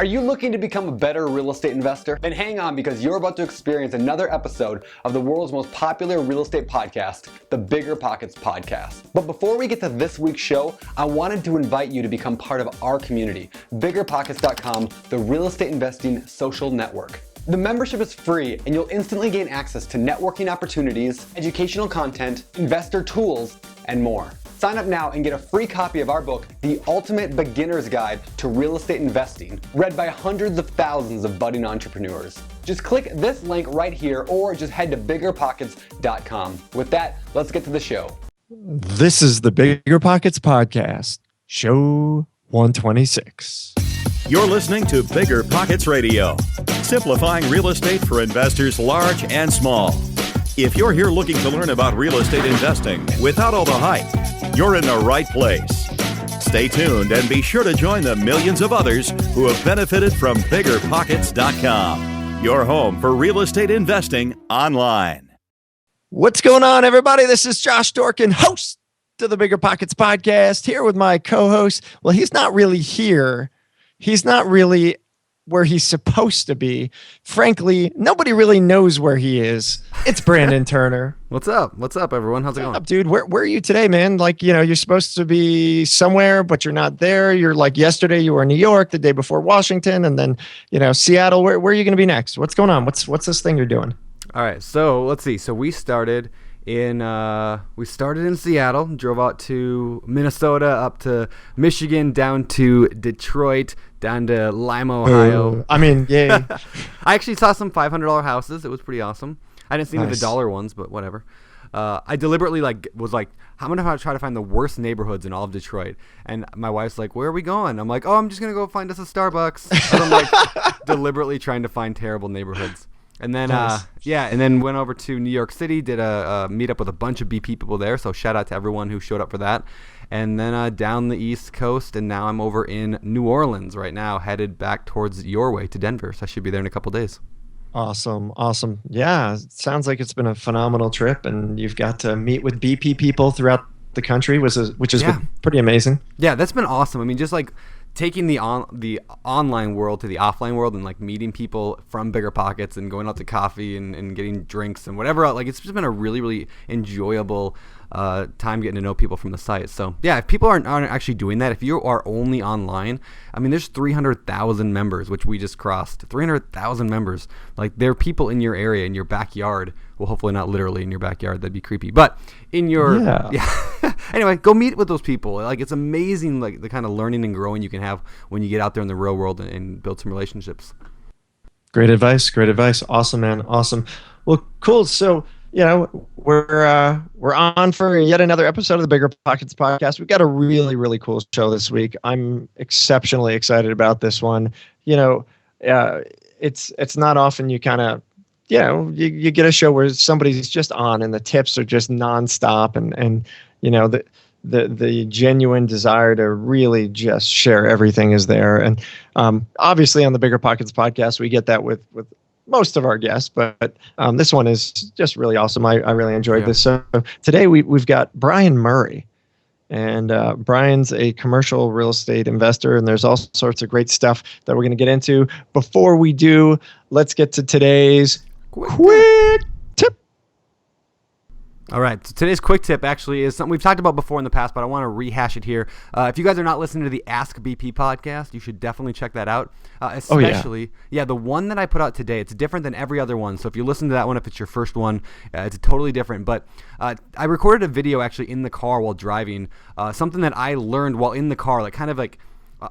Are you looking to become a better real estate investor? Then hang on, because you're about to experience another episode of the world's most popular real estate podcast, the BiggerPockets podcast. But before we get to this week's show, I wanted to invite you to become part of our community, BiggerPockets.com, the real estate investing social network. The membership is free, and you'll instantly gain access to networking opportunities, educational content, investor tools, and more. Sign up now and get a free copy of our book, The Ultimate Beginner's Guide to Real Estate Investing, read by hundreds of thousands of budding entrepreneurs. Just click this link right here, or just head to BiggerPockets.com. With that, let's get to the show. This is the BiggerPockets podcast, show 126. You're listening to BiggerPockets Radio, simplifying real estate for investors large and small. If you're here looking to learn about real estate investing without all the hype, you're in the right place. Stay tuned and be sure to join the millions of others who have benefited from BiggerPockets.com, your home for real estate investing online. What's going on, everybody? This is Josh Dorkin, host to the BiggerPockets podcast, here with my co-host. Well, he's not really here. He's not really where he's supposed to be. Frankly, nobody really knows where he is. It's Brandon Turner. What's up? What's up, everyone? How's it going? What's up, dude? Where are you today, man? Like, you're supposed to be somewhere, but you're not there. You're like, yesterday you were in New York, the day before Washington, and then, Seattle. Where are you going to be next? What's going on? What's this thing you're doing? All right, so let's see. So we started in Seattle, drove out to Minnesota, up to Michigan, down to Detroit, down to Lima, Ohio. Yay. I actually saw some $500 houses. It was pretty awesome. I didn't see any of the Nice. dollar ones, but whatever. I deliberately was like, I'm gonna try to find the worst neighborhoods in all of Detroit. And my wife's like, where are we going? I'm like, I'm just gonna go find us a Starbucks. So I'm like deliberately trying to find terrible neighborhoods. And then, Nice. and then went over to New York City, did a meetup with a bunch of BP people there. So shout out to everyone who showed up for that. And then down the East Coast, and now I'm over in New Orleans right now, headed back towards your way to Denver. So I should be there in a couple days. Awesome. Yeah, it sounds like it's been a phenomenal trip, and you've got to meet with BP people throughout the country, which has been pretty amazing. Yeah, that's been awesome. I mean, just like taking the online world to the offline world, and like meeting people from BiggerPockets and going out to coffee and getting drinks and whatever. Like, it's just been a really, really enjoyable time getting to know people from the site. So yeah, if people aren't actually doing that, if you are only online, I mean, there's 300,000 members, which we just crossed. 300,000 members. Like, there are people in your area, in your backyard. Well, hopefully not literally in your backyard. That'd be creepy. But in your Anyway, go meet with those people. Like, it's amazing, like the kind of learning and growing you can have when you get out there in the real world and build some relationships. Great advice. Awesome, man. Awesome. Well, cool. So, we're on for yet another episode of the BiggerPockets podcast. We've got a really, really cool show this week. I'm exceptionally excited about this one. It's not often you kind of, you get a show where somebody's just on and the tips are just nonstop, and the genuine desire to really just share everything is there. And obviously on the BiggerPockets podcast, we get that with most of our guests, but this one is just really awesome. I really enjoyed this. So today we've got Brian Murray, and Brian's a commercial real estate investor, and there's all sorts of great stuff that we're going to get into. Before we do, let's get to today's quick tip. All right, so today's quick tip actually is something we've talked about before in the past, but I want to rehash it here. If you guys are not listening to the Ask BP podcast, you should definitely check that out. Especially, the one that I put out today, it's different than every other one. So if you listen to that one, if it's your first one, it's totally different. But I recorded a video actually in the car while driving, something that I learned while in the car, like kind of like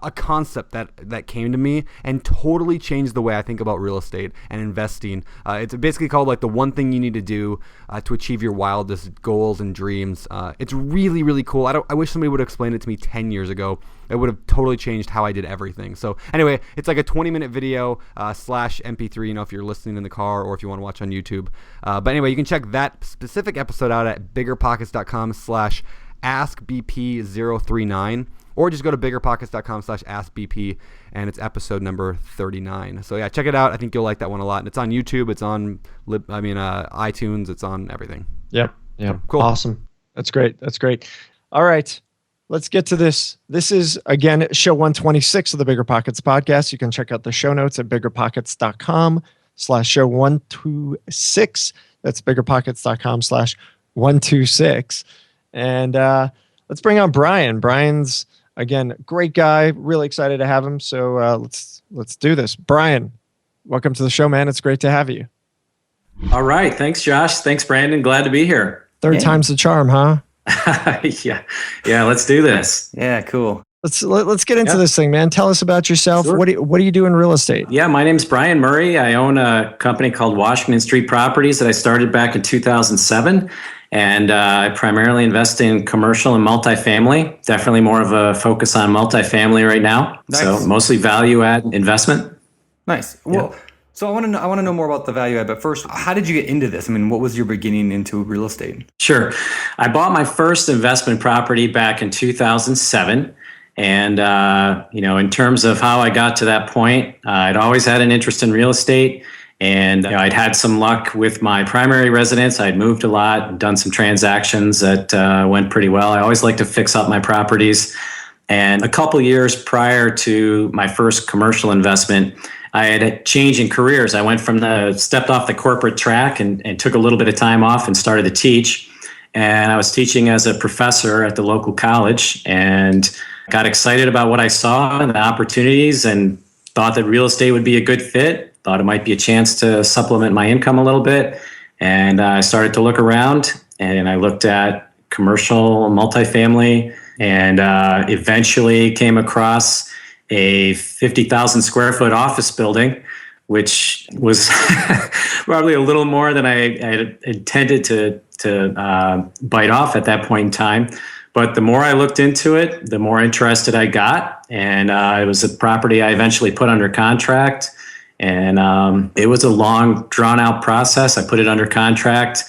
a concept that came to me and totally changed the way I think about real estate and investing. It's basically called like the one thing you need to do to achieve your wildest goals and dreams. It's really, really cool. I wish somebody would have explained it to me 10 years ago. It would have totally changed how I did everything. So anyway, it's like a 20-minute video slash MP3, if you're listening in the car or if you want to watch on YouTube. But anyway, you can check that specific episode out at biggerpockets.com/askbp039. Or just go to biggerpockets.com/askbp, and it's episode number 39. So yeah, check it out. I think you'll like that one a lot. And it's on YouTube. It's on iTunes. It's on everything. Yep. So, cool. Awesome. That's great. All right. let's get to this. This is, again, show 126 of the Bigger Pockets podcast. You can check out the show notes at biggerpockets.com/show 126. That's biggerpockets.com/126. And let's bring on Brian. Brian's, again, great guy. Really excited to have him. So let's do this. Brian, welcome to the show, man. It's great to have you. All right. Thanks, Josh. Thanks, Brandon. Glad to be here. Third time's the charm, huh? Yeah. Let's do this. Yeah, cool. Let's get into this thing, man. Tell us about yourself. Sure. What do you do in real estate? Yeah, my name's Brian Murray. I own a company called Washington Street Properties that I started back in 2007. And I primarily invest in commercial and multifamily. Definitely more of a focus on multifamily right now. Nice. So mostly value add investment. Nice. Well, so I want to know more about the value add, but first, how did you get into this? I mean, what was your beginning into real estate? Sure. I bought my first investment property back in 2007. And, in terms of how I got to that point, I'd always had an interest in real estate. And I'd had some luck with my primary residence. I'd moved a lot, done some transactions that went pretty well. I always like to fix up my properties. And a couple years prior to my first commercial investment, I had a change in careers. I stepped off the corporate track and took a little bit of time off and started to teach. And I was teaching as a professor at the local college and got excited about what I saw and the opportunities and thought that real estate would be a good fit. Thought it might be a chance to supplement my income a little bit. And I started to look around and I looked at commercial, multifamily, and eventually came across a 50,000 square foot office building, which was probably a little more than I had intended to bite off at that point in time. But the more I looked into it, the more interested I got. And it was a property I eventually put under contract. And it was a long, drawn-out process. I put it under contract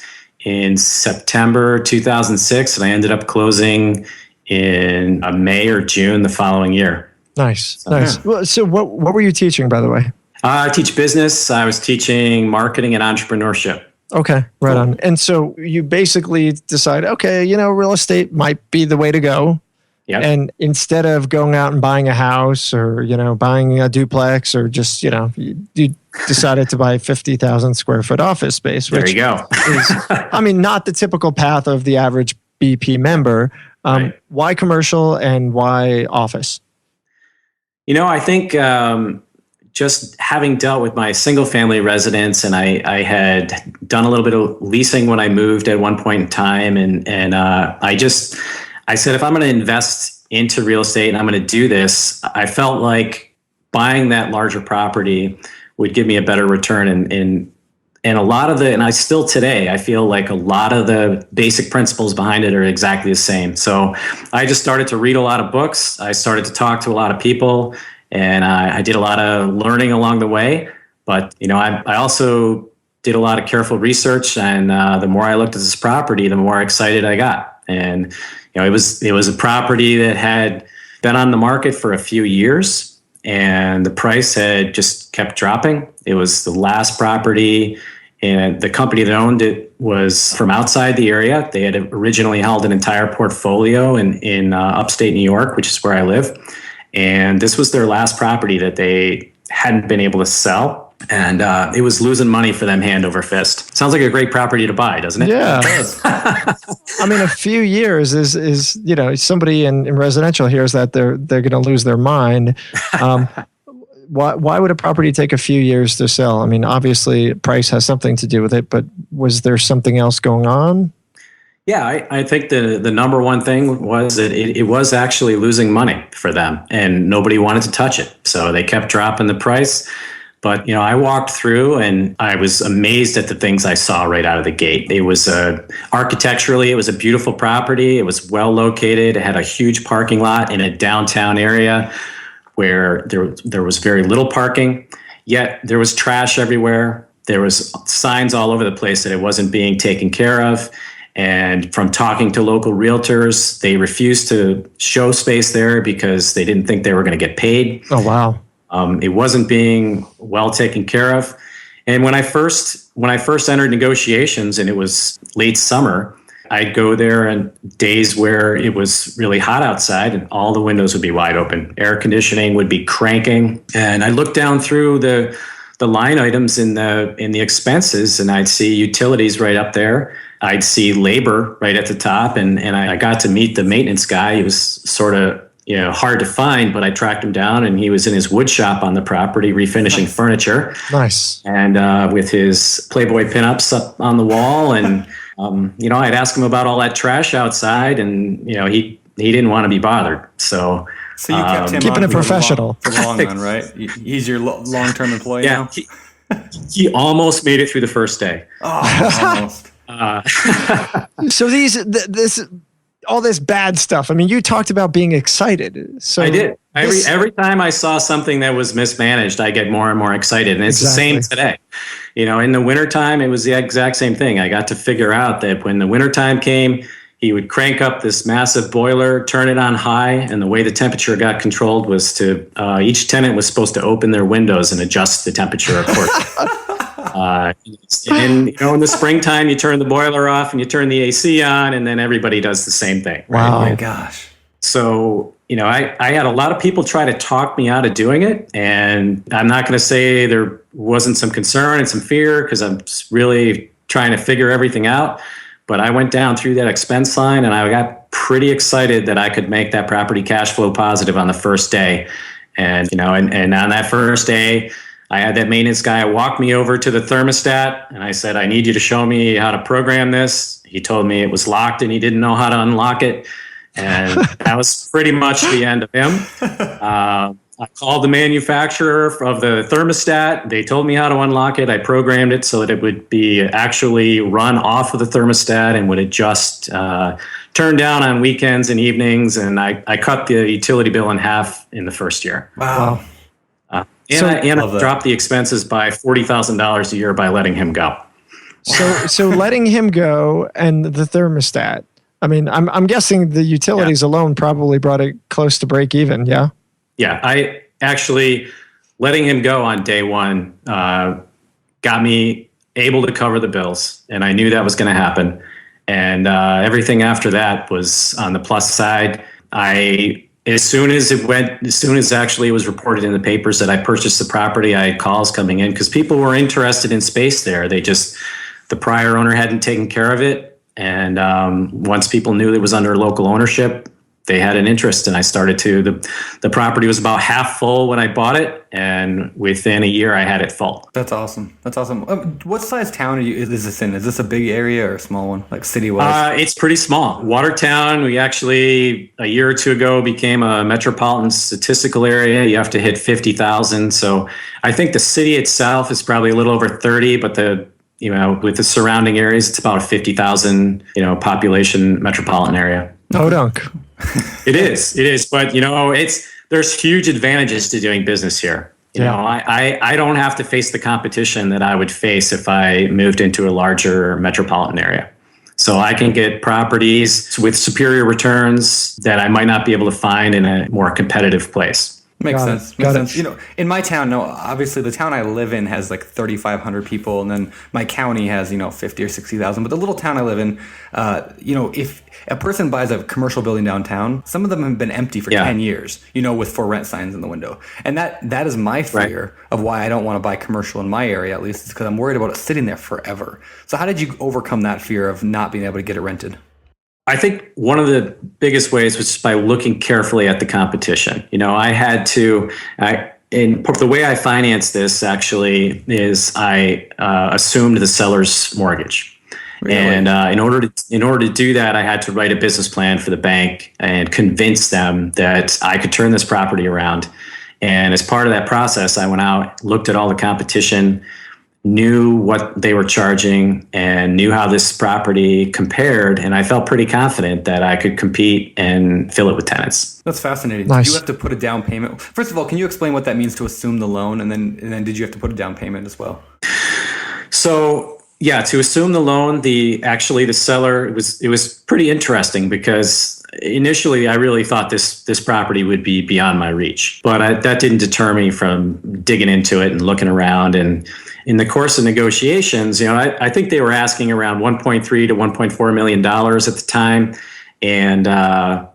in September 2006, and I ended up closing in May or June the following year. Nice. Well, so what were you teaching, by the way? I teach business. I was teaching marketing and entrepreneurship. Okay, right on. And so you basically decide, okay, real estate might be the way to go. Yep. And instead of going out and buying a house or, buying a duplex or just, you decided to buy a 50,000 square foot office space. There which you go. is, not the typical path of the average BP member. Right. Why commercial and why office? I think just having dealt with my single family residence, and I had done a little bit of leasing when I moved at one point in time. And I said, if I'm going to invest into real estate and I'm going to do this, I felt like buying that larger property would give me a better return. And a lot of and I still today, I feel like a lot of the basic principles behind it are exactly the same. So I just started to read a lot of books. I started to talk to a lot of people, and I did a lot of learning along the way. But, I also did a lot of careful research, and the more I looked at this property, the more excited I got. And it was a property that had been on the market for a few years, and the price had just kept dropping. It was the last property, and the company that owned it was from outside the area. They had originally held an entire portfolio in upstate New York, which is where I live. And this was their last property that they hadn't been able to sell. And it was losing money for them hand over fist. Sounds like a great property to buy, doesn't it? Yeah. A few years is somebody in residential hears that they're going to lose their mind. Why would a property take a few years to sell? Obviously price has something to do with it, but was there something else going on? Yeah, I think the number one thing was that it was actually losing money for them, and nobody wanted to touch it. So they kept dropping the price. But, I walked through and I was amazed at the things I saw right out of the gate. It was architecturally, it was a beautiful property. It was well located. It had a huge parking lot in a downtown area where there was very little parking, yet there was trash everywhere. There was signs all over the place that it wasn't being taken care of. And from talking to local realtors, they refused to show space there because they didn't think they were going to get paid. Oh, wow. It wasn't being well taken care of. And when I first entered negotiations, and it was late summer, I'd go there on days where it was really hot outside and all the windows would be wide open. Air conditioning would be cranking. And I looked down through the line items in the expenses, and I'd see utilities right up there. I'd see labor right at the top, and I got to meet the maintenance guy. He was sort of hard to find, but I tracked him down, and he was in his wood shop on the property refinishing furniture. Nice. And with his Playboy pinups up on the wall, and I'd ask him about all that trash outside, and he didn't want to be bothered. So you kept him keeping it professional for the long run, right? He's your long-term employee now? He almost made it through the first day. Oh, almost. So all this bad stuff. I mean, you talked about being excited. So I did. Every time I saw something that was mismanaged, I get more and more excited. And it's the same today. In the wintertime, it was the exact same thing. I got to figure out that when the wintertime came, he would crank up this massive boiler, turn it on high, and the way the temperature got controlled was to each tenant was supposed to open their windows and adjust the temperature accordingly. And in the springtime, you turn the boiler off and you turn the AC on, and then everybody does the same thing. Right? Wow. Oh my gosh. So, I had a lot of people try to talk me out of doing it. And I'm not going to say there wasn't some concern and some fear, because I'm really trying to figure everything out. But I went down through that expense line, and I got pretty excited that I could make that property cash flow positive on the first day. And, and on that first day, I had that maintenance guy walk me over to the thermostat, and I said, I need you to show me how to program this. He told me it was locked and he didn't know how to unlock it. And that was pretty much the end of him. I called the manufacturer of the thermostat. They told me how to unlock it. I programmed it so that it would be actually run off of the thermostat and would adjust, turn down on weekends and evenings. And I cut the utility bill in half in the first year. Wow. And I dropped the expenses by $40,000 a year by letting him go. So letting him go and the thermostat. I mean, I'm guessing the utilities alone probably brought it close to break even. Yeah. Yeah. I actually letting him go on day one got me able to cover the bills, and I knew that was going to happen. And everything after that was on the plus side. As soon as actually it was reported in the papers that I purchased the property, I had calls coming in because people were interested in space there. The prior owner hadn't taken care of it. And once people knew it was under local ownership, they had an interest, and I started to. The property was about half full when I bought it, and within a year I had it full. That's awesome. What size town is this in? Is this a big area or a small one, like city-wise? It's pretty small. Watertown, we actually, a year or two ago, became a metropolitan statistical area. You have to hit 50,000. So I think the city itself is probably a little over 30, but with the surrounding areas, it's about a 50,000, population metropolitan area. Oh, dunk. It is. But, there's huge advantages to doing business here. I don't have to face the competition that I would face if I moved into a larger metropolitan area. So I can get properties with superior returns that I might not be able to find in a more competitive place. Makes sense. In my town, obviously the town I live in has like 3,500 people, and then my county has 50 or 60,000. But the little town I live in, if a person buys a commercial building downtown, some of them have been empty for 10 years, with for rent signs in the window, and that is my fear of why I don't want to buy commercial in my area, at least, is because I'm worried about it sitting there forever. So how did you overcome that fear of not being able to get it rented? I think one of the biggest ways was by looking carefully at the competition. I had to, the way I financed this actually is I assumed the seller's mortgage. Really? And in order to do that, I had to write a business plan for the bank and convince them that I could turn this property around. And as part of that process, I went out, looked at all the competition, knew what they were charging, and knew how this property compared, and I felt pretty confident that I could compete and fill it with tenants. That's fascinating. Nice. Did you have to put a down payment? First of all, can you explain what that means to assume the loan, and then did you have to put a down payment as well? So to assume the loan, the seller, it was pretty interesting because initially I really thought this property would be beyond my reach, but that didn't deter me from digging into it and looking around. And in the course of negotiations, I think they were asking around $1.3 to $1.4 million at the time. And, I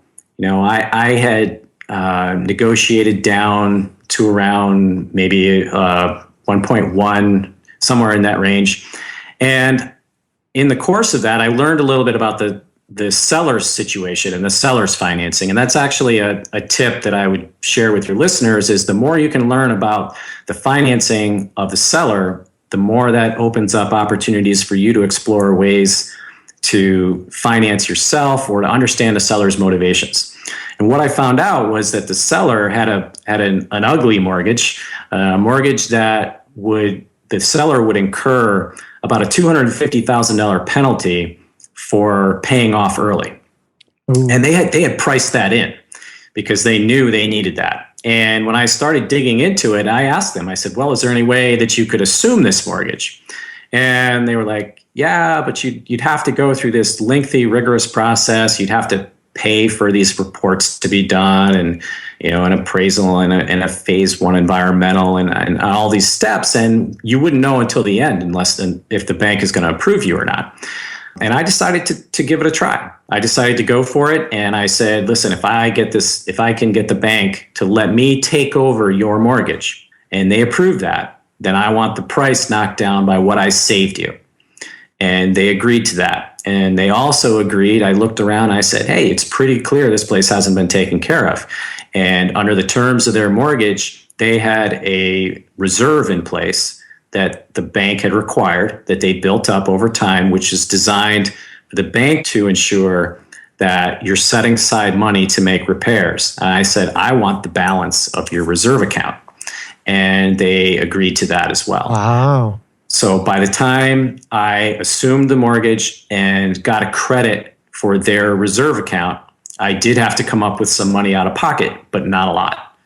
had negotiated down to around maybe 1.1, somewhere in that range. And in the course of that, I learned a little bit about the seller's situation and the seller's financing. And that's actually a tip that I would share with your listeners is the more you can learn about the financing of the seller, the more that opens up opportunities for you to explore ways to finance yourself or to understand the seller's motivations. And what I found out was that the seller had an ugly mortgage, a mortgage that the seller would incur about a $250,000 penalty for paying off early. Ooh. And they had priced that in because they knew they needed that. And when I started digging into it, I asked them, I said, well, is there any way that you could assume this mortgage? And they were like, yeah, but you'd have to go through this lengthy, rigorous process. You'd have to pay for these reports to be done and, an appraisal and a phase 1 environmental and all these steps. And you wouldn't know until the end if the bank is going to approve you or not. And I decided to give it a try. I decided to go for it. And I said, listen, if I can get the bank to let me take over your mortgage and they approve that, then I want the price knocked down by what I saved you. And they agreed to that. And they also agreed, I looked around, I said, hey, it's pretty clear this place hasn't been taken care of. And under the terms of their mortgage, they had a reserve in place that the bank had required that they built up over time, which is designed for the bank to ensure that you're setting aside money to make repairs. And I said, I want the balance of your reserve account. And they agreed to that as well. Wow. So by the time I assumed the mortgage and got a credit for their reserve account, I did have to come up with some money out of pocket, but not a lot.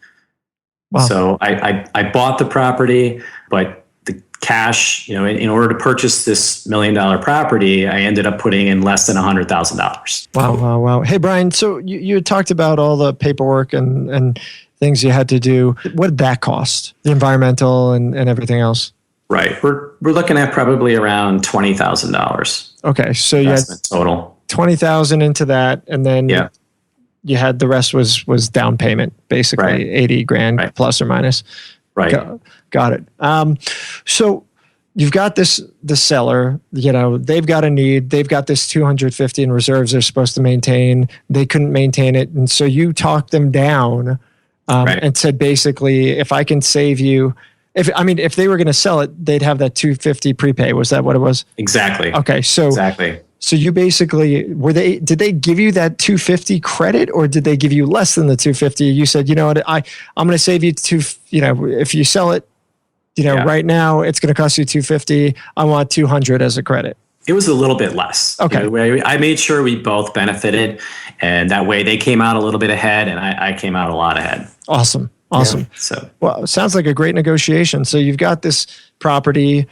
Wow. So I bought the property, but the cash, in order to purchase this $1 million property, I ended up putting in less than $100,000. Wow. Hey, Brian, so you had talked about all the paperwork and things you had to do. What did that cost? The environmental and everything else? Right. We're looking at probably around $20,000. Okay. So you had total $20,000 into that, and then you had the rest was down payment, basically right. 80 grand right. plus or minus. Right. Got it. So you've got the seller, they've got a need, they've got this 250 in reserves they're supposed to maintain. They couldn't maintain it. And so you talked them down right. and said, basically, if I can save you, if they were going to sell it, they'd have that 250 prepay. Was that what it was? Exactly. Okay. So you basically, did they give you that 250 credit, or did they give you less than the 250? You said, you know what, I'm going to save you if you sell it, right now it's going to cost you 250. I want 200 as a credit. It was a little bit less. Okay. I made sure we both benefited, and that way they came out a little bit ahead and I came out a lot ahead. Awesome. Yeah, well, it sounds like a great negotiation. So you've got this property,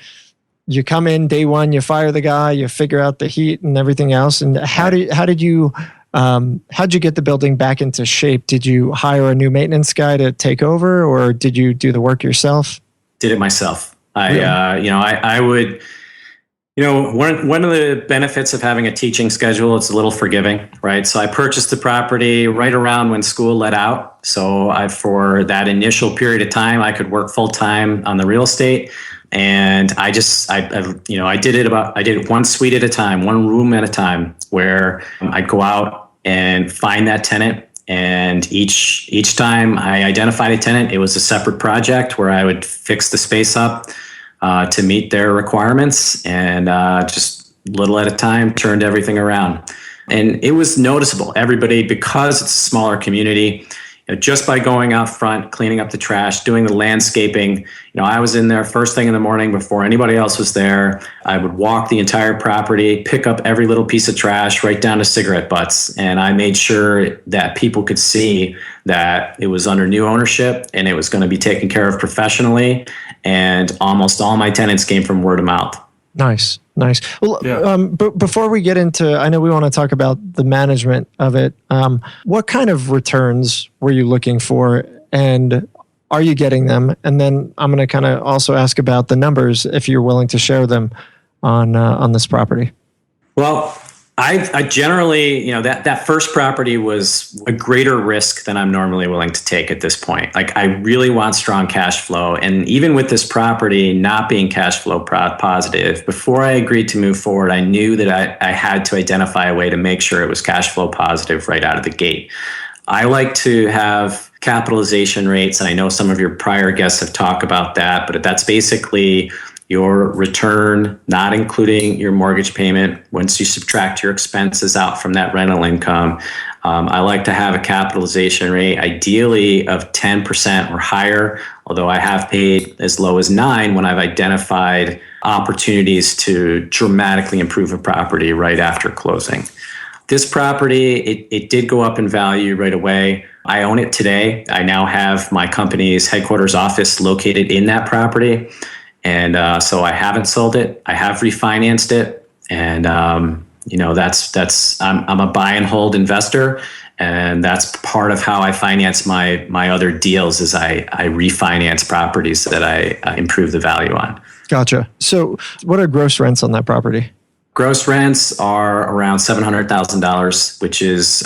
you come in day one, you fire the guy, you figure out the heat and everything else. And how'd you get the building back into shape? Did you hire a new maintenance guy to take over, or did you do the work yourself? Did it myself. Really? I would, one of the benefits of having a teaching schedule, it's a little forgiving, right? So I purchased the property right around when school let out. So for that initial period of time, I could work full time on the real estate. And I did it one suite at a time, one room at a time, where I'd go out and find that tenant. And each time I identified a tenant, it was a separate project where I would fix the space up to meet their requirements, and just little at a time turned everything around. And it was noticeable. Everybody, because it's a smaller community, just by going out front, cleaning up the trash, doing the landscaping, I was in there first thing in the morning before anybody else was there. I would walk the entire property, pick up every little piece of trash, right down to cigarette butts. And I made sure that people could see that it was under new ownership and it was going to be taken care of professionally. And almost all my tenants came from word of mouth. Nice. Well, but before we get into, I know we want to talk about the management of it. What kind of returns were you looking for? And Are you getting them? And then I'm going to kind of also ask about the numbers if you're willing to share them on this property. Well, I generally, that first property was a greater risk than I'm normally willing to take at this point. Like, I really want strong cash flow. And even with this property not being cash flow positive, before I agreed to move forward, I knew that I had to identify a way to make sure it was cash flow positive right out of the gate. I like to have capitalization rates, and I know some of your prior guests have talked about that, but that's basically your return, not including your mortgage payment, once you subtract your expenses out from that rental income. I like to have a capitalization rate, ideally of 10% or higher, although I have paid as low as 9 when I've identified opportunities to dramatically improve a property right after closing. This property, it did go up in value right away. I own it today. I now have my company's headquarters office located in that property. And so I haven't sold it. I have refinanced it. And, I'm a buy and hold investor. And that's part of how I finance my other deals is I refinance properties that I improve the value on. Gotcha. So what are gross rents on that property? Gross rents are around $700,000, which is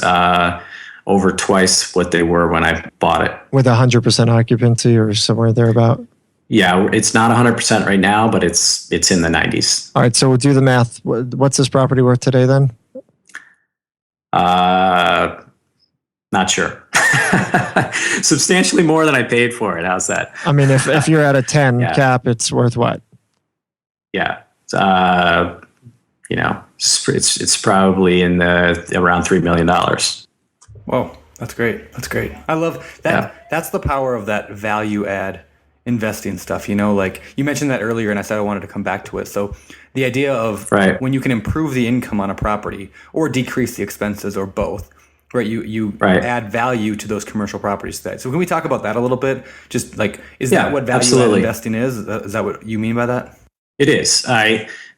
over twice what they were when I bought it. With 100% occupancy or somewhere thereabout? Yeah, it's not 100% right now, but it's in the 90s. All right, so we'll do the math. What's this property worth today then? Not sure. Substantially more than I paid for it. How's that? I mean, if you're at a 10 cap, it's worth what? Yeah. It's probably in the around $3 million. Whoa, that's great. That's great. I love that. Yeah. That's the power of that value add investing stuff. Like you mentioned that earlier, and I said I wanted to come back to it. So the idea of when you can improve the income on a property or decrease the expenses or both, right? You add value to those commercial properties today. So can we talk about that a little bit? Just like, is that what value add investing is? Is that what you mean by that? It is.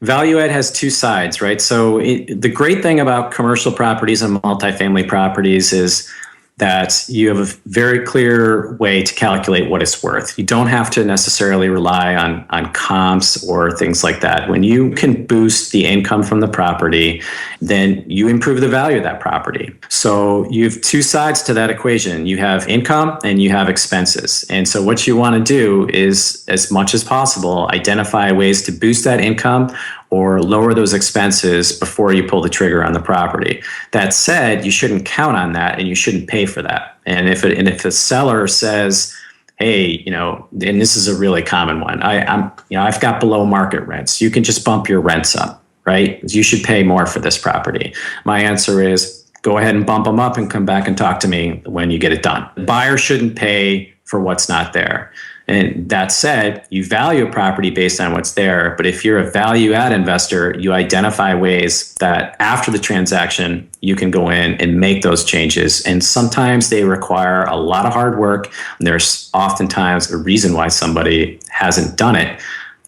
Value add has two sides, right? So the great thing about commercial properties and multifamily properties is that you have a very clear way to calculate what it's worth. You don't have to necessarily rely on comps or things like that. When you can boost the income from the property, then you improve the value of that property. So you have two sides to that equation. You have income and you have expenses. And so what you want to do is, as much as possible, identify ways to boost that income or lower those expenses before you pull the trigger on the property. That said, you shouldn't count on that and you shouldn't pay for that. And if a seller says, hey, and this is a really common one, I've got below market rents. You can just bump your rents up, right? You should pay more for this property. My answer is go ahead and bump them up and come back and talk to me when you get it done. The buyer shouldn't pay for what's not there. And that said, you value a property based on what's there. But if you're a value add investor, you identify ways that after the transaction, you can go in and make those changes. And sometimes they require a lot of hard work. And there's oftentimes a reason why somebody hasn't done it.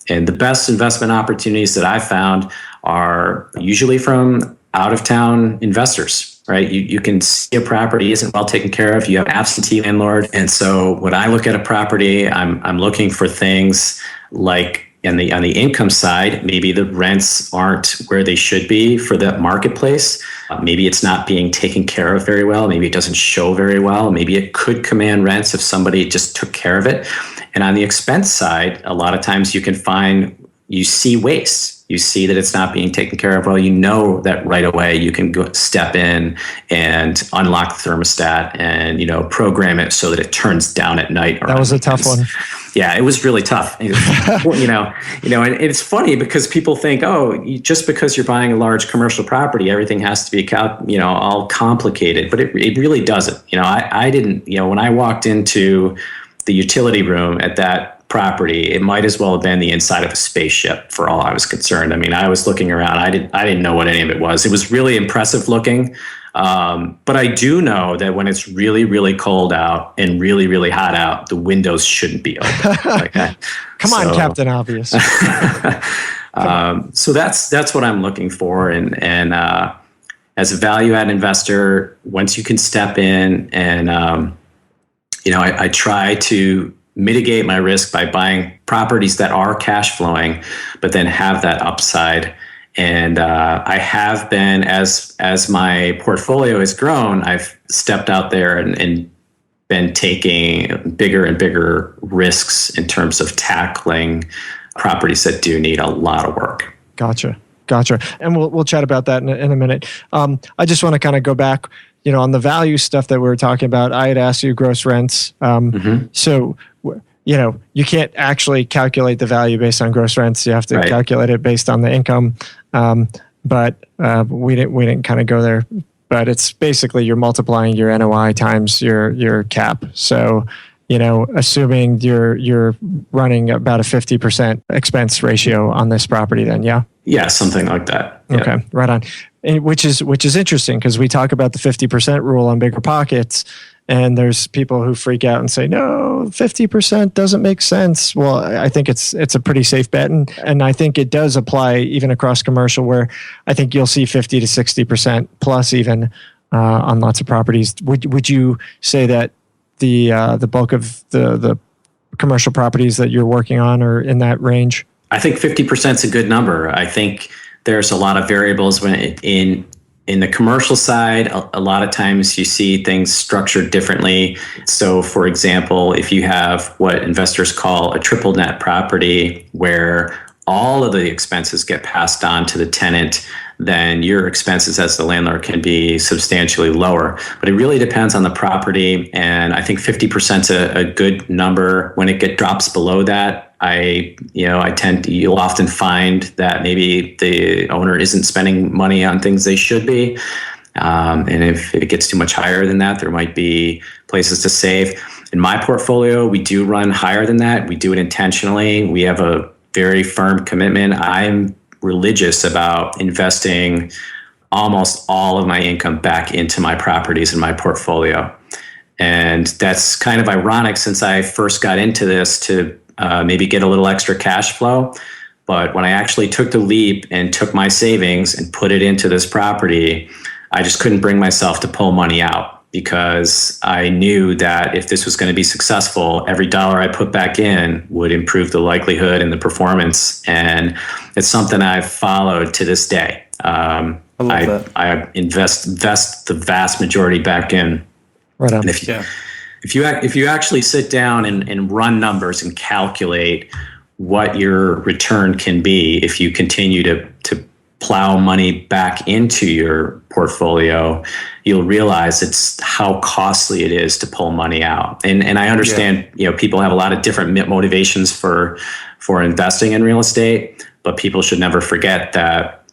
And the best investment opportunities that I've found are usually from out-of-town investors. Right, you can see a property isn't well taken care of. You have absentee landlord, and so when I look at a property, I'm looking for things like on the income side, maybe the rents aren't where they should be for the marketplace. Maybe it's not being taken care of very well. Maybe it doesn't show very well. Maybe it could command rents if somebody just took care of it. And on the expense side, a lot of times you see waste. You see that it's not being taken care of well. You know that right away you can go step in and unlock the thermostat and program it so that it turns down at night. That was a tough one. Yeah, it was really tough. And it's funny because people think, just because you're buying a large commercial property, everything has to be all complicated, but it really doesn't. I didn't. When I walked into the utility room at that property, it might as well have been the inside of a spaceship for all I was concerned. I mean, I was looking around. I didn't know what any of it was. It was really impressive looking. But I do know that when it's really, really cold out and really, really hot out, the windows shouldn't be open. Come on, Captain Obvious. So that's what I'm looking for. And as a value add investor, once you can step in and, I try to mitigate my risk by buying properties that are cash flowing, but then have that upside. And I have been, as my portfolio has grown, I've stepped out there and been taking bigger and bigger risks in terms of tackling properties that do need a lot of work. Gotcha. And we'll chat about that in a minute. I just want to kind of go back, on the value stuff that we were talking about. I had asked you gross rents. So, you can't actually calculate the value based on gross rents. You have to calculate it based on the income. But we didn't kind of go there. But it's basically you're multiplying your NOI times your cap. So, assuming you're running about a 50% expense ratio on this property, then yeah, something like that. Yeah. Okay, right on. Which is interesting because we talk about the 50% rule on BiggerPockets, and there's people who freak out and say, no, 50% doesn't make sense. Well, I think it's a pretty safe bet, and I think it does apply even across commercial, where I think you'll see 50 to 60% plus even on lots of properties. Would you say that the bulk of the commercial properties that you're working on are in that range? I think 50% is a good number. I think there's a lot of variables when in the commercial side. A lot of times you see things structured differently. So, for example, if you have what investors call a triple net property, where all of the expenses get passed on to the tenant, then your expenses as the landlord can be substantially lower. But it really depends on the property, and I think 50% is a good number. When it drops below that, you'll often find that maybe the owner isn't spending money on things they should be. And if it gets too much higher than that, there might be places to save. In my portfolio, we do run higher than that. We do it intentionally. We have a very firm commitment. I'm religious about investing almost all of my income back into my properties in my portfolio. And that's kind of ironic since I first got into this to maybe get a little extra cash flow. But when I actually took the leap and took my savings and put it into this property, I just couldn't bring myself to pull money out, because I knew that if this was going to be successful, every dollar I put back in would improve the likelihood and the performance. And it's something I've followed to this day. I invest the vast majority back in. Right on. And if you actually sit down and run numbers and calculate what your return can be if you continue to plow money back into your portfolio, you'll realize it's how costly it is to pull money out. And I understand, people have a lot of different motivations for investing in real estate, but people should never forget that,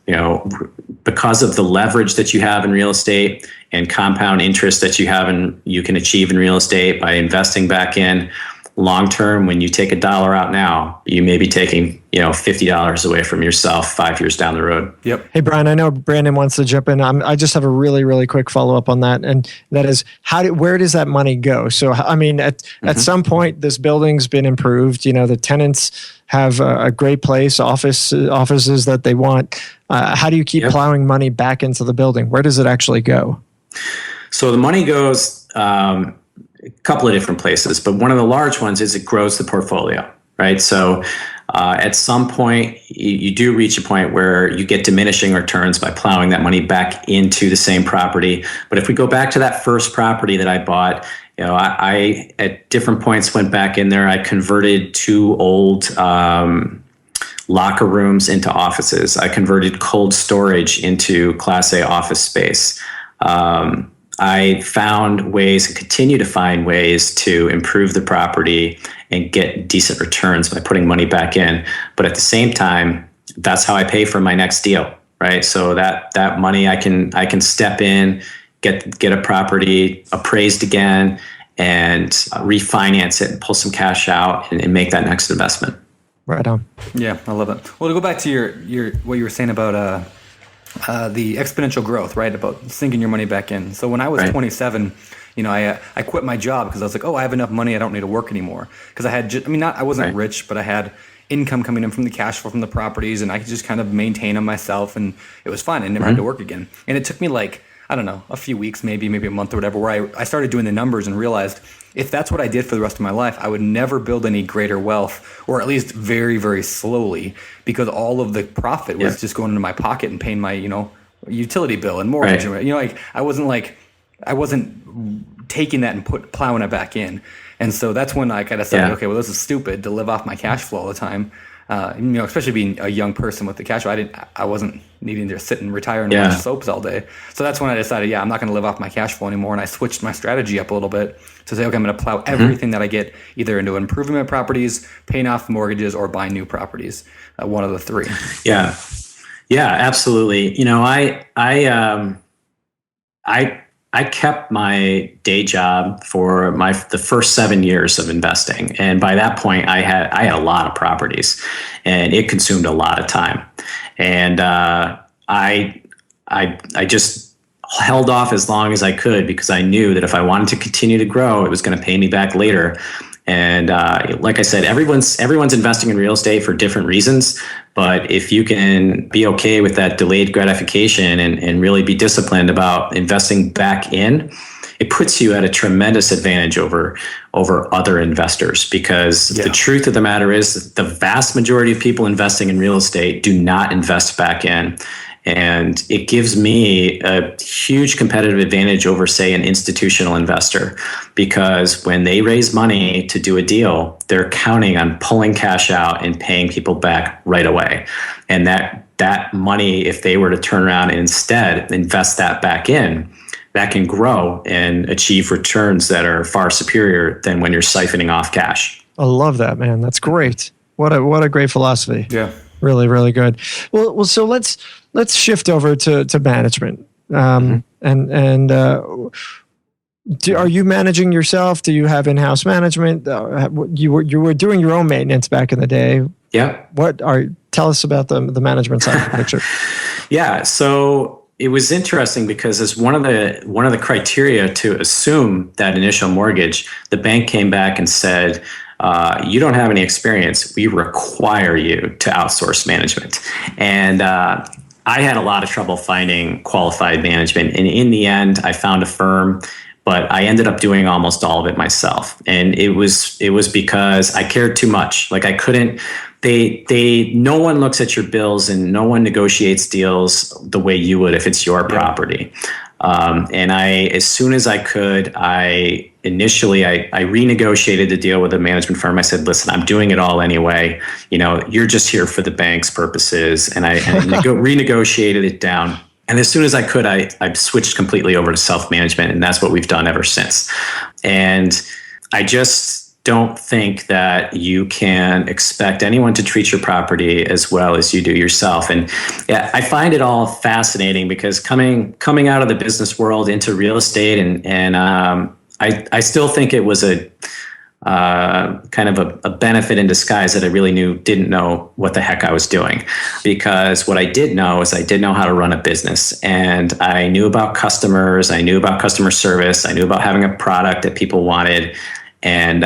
because of the leverage that you have in real estate and compound interest that you can achieve in real estate by investing back in, long term, when you take $1 out now, you may be taking $50 away from yourself 5 years down the road. Yep. Hey, Brian, I know Brandon wants to jump in. I just have a really, really quick follow up on that, and that is where does that money go? So, I mean, at some point, this building's been improved. The tenants have a great place, offices that they want. How do you keep plowing money back into the building? Where does it actually go? So the money goes a couple of different places, but one of the large ones is it grows the portfolio, right? So at some point, you do reach a point where you get diminishing returns by plowing that money back into the same property. But if we go back to that first property that I bought, I at different points went back in there. I converted 2 old locker rooms into offices. I converted cold storage into Class A office space. I found ways and continue to find ways to improve the property and get decent returns by putting money back in. But at the same time, that's how I pay for my next deal, right? So that money I can step in, get a property appraised again, and refinance it and pull some cash out and make that next investment. Right on. Yeah, I love it. Well, to go back to your what you were saying about the exponential growth, right? About sinking your money back in. So when I was 27, I quit my job because I was like, I have enough money, I don't need to work anymore. Because I had, I wasn't rich, but I had income coming in from the cash flow from the properties, and I could just kind of maintain them myself, and it was fun. I never had to work again. And it took me a few weeks, maybe a month or whatever, where I started doing the numbers and realized if that's what I did for the rest of my life, I would never build any greater wealth, or at least very, very slowly, because all of the profit was just going into my pocket and paying my, utility bill and mortgage. Right. I wasn't taking that and plowing it back in. And so that's when I kind of said, okay, well, this is stupid to live off my cash flow all the time. Especially being a young person with the cash flow, I wasn't needing to sit and retire and watch soaps all day. So that's when I decided, I'm not going to live off my cash flow anymore. And I switched my strategy up a little bit to say, okay, I'm going to plow everything that I get either into improving my properties, paying off mortgages, or buying new properties. One of the three. Yeah, absolutely. I kept my day job for the first 7 years of investing, and by that point, I had a lot of properties, and it consumed a lot of time, and I just held off as long as I could because I knew that if I wanted to continue to grow, it was going to pay me back later. And like I said, everyone's investing in real estate for different reasons. But if you can be okay with that delayed gratification and really be disciplined about investing back in, it puts you at a tremendous advantage over other investors. Because the truth of the matter is the vast majority of people investing in real estate do not invest back in. And it gives me a huge competitive advantage over, say, an institutional investor, because when they raise money to do a deal, they're counting on pulling cash out and paying people back right away. And that money, if they were to turn around and instead invest that back in, that can grow and achieve returns that are far superior than when you're siphoning off cash. I love that, man. That's great. What a great philosophy. Yeah. Really, really good. Well, so let's shift over to management. Are you managing yourself? Do you have in-house management? You were doing your own maintenance back in the day. Yeah. Tell us about the management side of the picture. Yeah. So it was interesting because as one of the criteria to assume that initial mortgage, the bank came back and said, you don't have any experience. We require you to outsource management. And I had a lot of trouble finding qualified management. And in the end, I found a firm, but I ended up doing almost all of it myself. And it was because I cared too much. Like I couldn't, no one looks at your bills and no one negotiates deals the way you would if it's your property. And as soon as I could, I renegotiated the deal with the management firm. I said, listen, I'm doing it all anyway. You're just here for the bank's purposes. And I renegotiated it down. And as soon as I could, I switched completely over to self-management. And that's what we've done ever since. And I just don't think that you can expect anyone to treat your property as well as you do yourself. And I find it all fascinating because coming out of the business world into real estate, and I still think it was a kind of a benefit in disguise that I really didn't know what the heck I was doing. Because what I did know is I did know how to run a business, and I knew about customers, I knew about customer service, I knew about having a product that people wanted. And,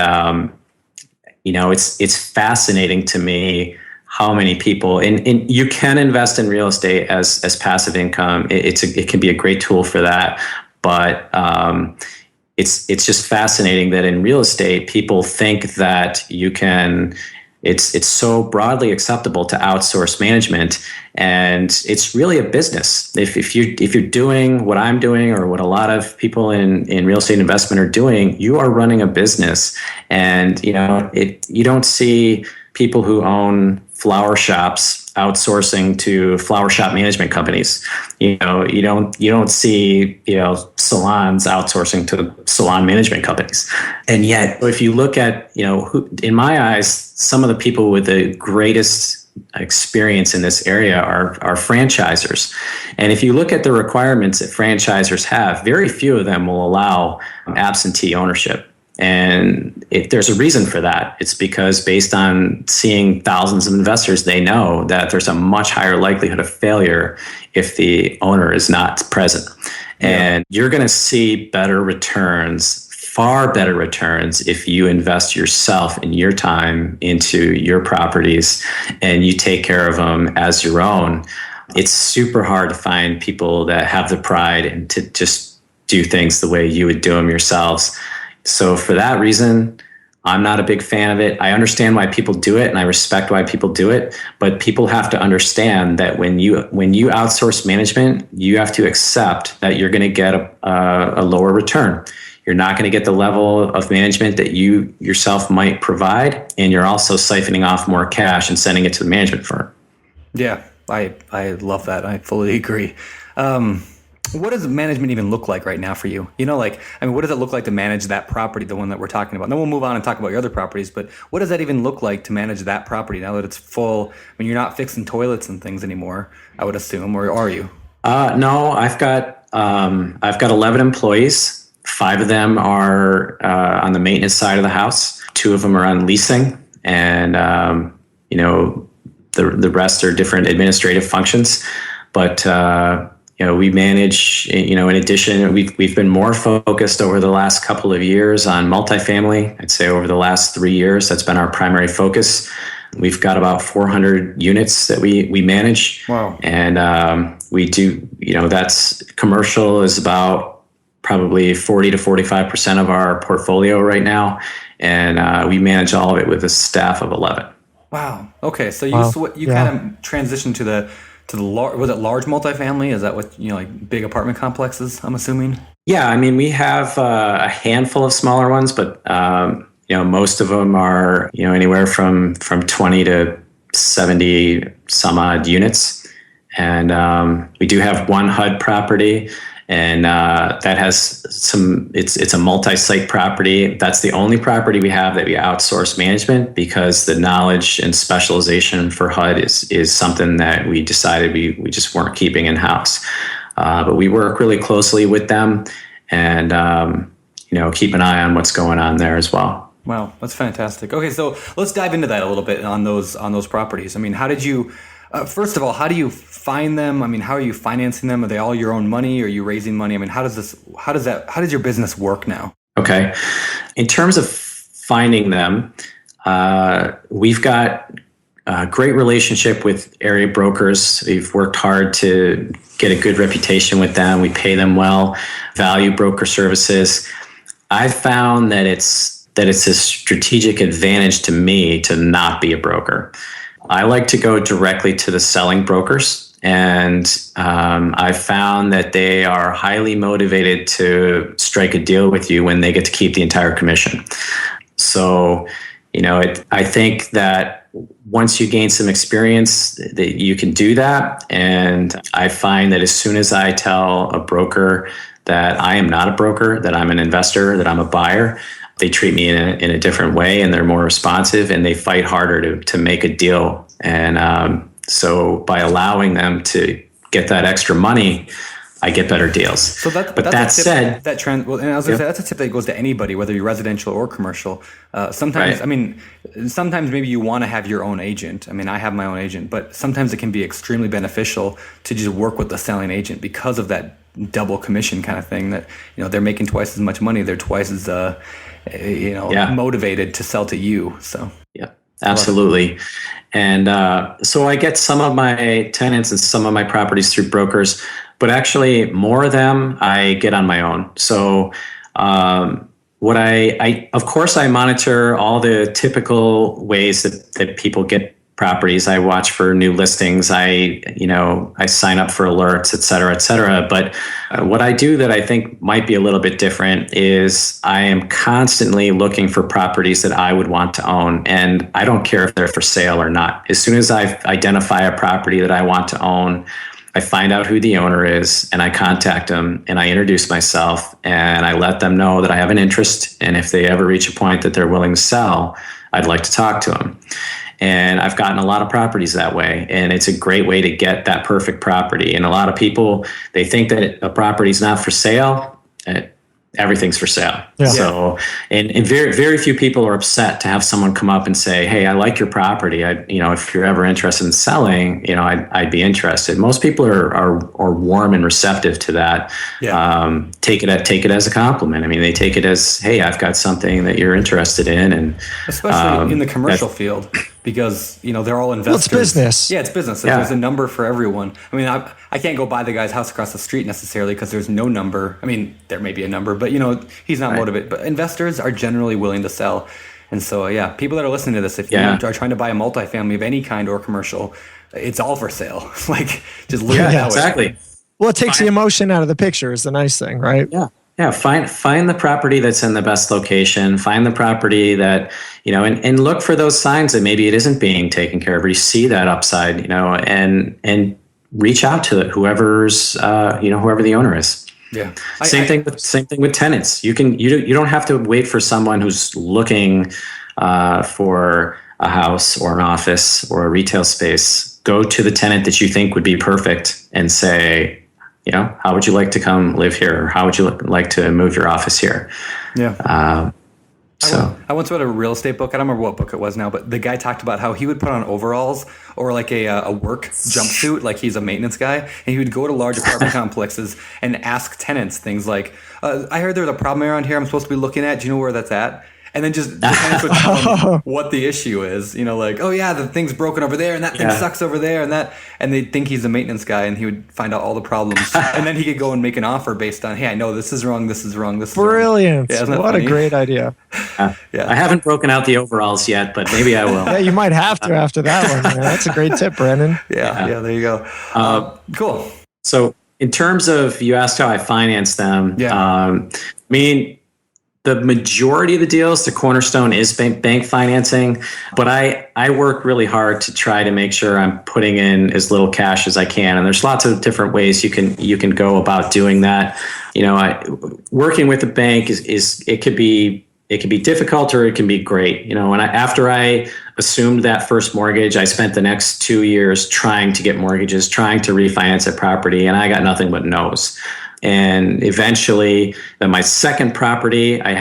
it's fascinating to me how many people, and you can invest in real estate as passive income. It can be a great tool for that. But it's just fascinating that in real estate, people think that you can, it's so broadly acceptable to outsource management, and it's really a business. If you're doing what I'm doing or what a lot of people in real estate investment are doing, you are running a business. And you don't see people who own flower shops outsourcing to flower shop management companies. You don't see salons outsourcing to salon management companies. And yet, if you look at in my eyes, some of the people with the greatest experience in this area are franchisors. And if you look at the requirements that franchisors have, very few of them will allow absentee ownership. And there's a reason for that. It's because based on seeing thousands of investors, they know that there's a much higher likelihood of failure if the owner is not present. And you're going to see better returns, far better returns, if you invest yourself and your time into your properties and you take care of them as your own. It's super hard to find people that have the pride and to just do things the way you would do them yourselves. So for that reason, I'm not a big fan of it. I understand why people do it, and I respect why people do it. But people have to understand that when you outsource management, you have to accept that you're going to get a lower return. You're not going to get the level of management that you yourself might provide, and you're also siphoning off more cash and sending it to the management firm. Yeah, I love that. I fully agree. What does management even look like right now for you? What does it look like to manage that property, the one that we're talking about? Then we'll move on and talk about your other properties, but what does that even look like to manage that property now that it's full? You're not fixing toilets and things anymore, I would assume, or are you? No, I've got 11 employees. 5 of them are on the maintenance side of the house. 2 of them are on leasing, and the rest are different administrative functions. But we manage. In addition, we've been more focused over the last couple of years on multifamily. I'd say over the last 3 years, that's been our primary focus. We've got about 400 units that we manage. Wow. And we do. That's commercial is about probably 40 to 45% of our portfolio right now, and we manage all of it with a staff of 11. Wow. Okay, so you kind of transitioned to the was it large multifamily? Is that what like big apartment complexes? I'm assuming. Yeah, we have a handful of smaller ones, but most of them are anywhere from 20 to 70 some odd units, and we do have one HUD property. And that has it's a multi-site property. That's the only property we have that we outsource management, because the knowledge and specialization for HUD is something that we decided we just weren't keeping in-house. But we work really closely with them, and keep an eye on what's going on there as well. Wow, that's fantastic. Okay, so let's dive into that a little bit on those properties. How did you first of all, how do you find them? How are you financing them? Are they all your own money? Are you raising money? how does your business work now? Okay. In terms of finding them, we've got a great relationship with area brokers. We've worked hard to get a good reputation with them. We pay them well, value broker services. I've found that it's a strategic advantage to me to not be a broker. I like to go directly to the selling brokers, and I've found that they are highly motivated to strike a deal with you when they get to keep the entire commission. So, I think that once you gain some experience, that you can do that. And I find that as soon as I tell a broker that I am not a broker, that I'm an investor, that I'm a buyer, they treat me in a different way, and they're more responsive, and they fight harder to make a deal. And so by allowing them to get that extra money, I get better deals. So that's that a tip, said, and I was going to say that's a tip that goes to anybody, whether you're residential or commercial. Sometimes, right. Sometimes maybe you want to have your own agent. I have my own agent, but sometimes it can be extremely beneficial to just work with the selling agent because of that double commission kind of thing. That they're making twice as much money, they're twice as motivated to sell to you. So yeah, absolutely. And so I get some of my tenants and some of my properties through brokers, but actually more of them I get on my own. So what I of course I monitor all the typical ways that people get properties. I watch for new listings. I sign up for alerts, et cetera, et cetera. But what I do that I think might be a little bit different is I am constantly looking for properties that I would want to own. And I don't care if they're for sale or not. As soon as I identify a property that I want to own, I find out who the owner is, and I contact them, and I introduce myself, and I let them know that I have an interest. And if they ever reach a point that they're willing to sell, I'd like to talk to them. And I've gotten a lot of properties that way, and it's a great way to get that perfect property. And a lot of people, they think that a property is not for sale. Everything's for sale. Yeah. So, and very, very few people are upset to have someone come up and say, "Hey, I like your property. If you're ever interested in selling, I'd be interested." Most people are warm and receptive to that. Yeah. Take it as a compliment. They take it as, "Hey, I've got something that you're interested in," and especially in the commercial field. because, they're all investors. Well, it's business. Yeah, it's business. So there's a number for everyone. I mean, I can't go buy the guy's house across the street necessarily because there's no number. I mean, there may be a number, but, he's not motivated. But investors are generally willing to sell. And so, people that are listening to this, if you are trying to buy a multifamily of any kind or commercial, it's all for sale. Like, just look at it. Exactly. Well, it takes the emotion out of the picture is the nice thing, right? Yeah. Yeah, find the property that's in the best location. Find the property that, and look for those signs that maybe it isn't being taken care of, or you see that upside, and reach out to whoever's, whoever the owner is. Yeah. Same thing with tenants. You don't have to wait for someone who's looking for a house or an office or a retail space. Go to the tenant that you think would be perfect and say, how would you like to come live here? Or how would you like to move your office here? Yeah. I once read a real estate book. I don't remember what book it was now, but the guy talked about how he would put on overalls or like a work jumpsuit, like he's a maintenance guy, and he would go to large apartment complexes and ask tenants things like, I heard there's a problem around here I'm supposed to be looking at. Do you know where that's at? And then just the tenants would tell them what the issue is, like, oh yeah, the thing's broken over there and that thing sucks over there and they'd think he's a maintenance guy and he would find out all the problems. And then he could go and make an offer based on, hey, I know this is wrong, this is wrong, this is brilliant. wrong. What funny? A great idea. I haven't broken out the overalls yet, but maybe I will. Yeah, you might have to after that one. Man. That's a great tip, Brandon. Yeah, there you go. Cool. So in terms of, you asked how I finance them. The majority of the deals, the cornerstone is bank financing, but I work really hard to try to make sure I'm putting in as little cash as I can. And there's lots of different ways you can go about doing that. Working with a bank it could be difficult or it can be great. After I assumed that first mortgage, I spent the next 2 years trying to get mortgages, trying to refinance a property, and I got nothing but no's. And eventually, my second property, I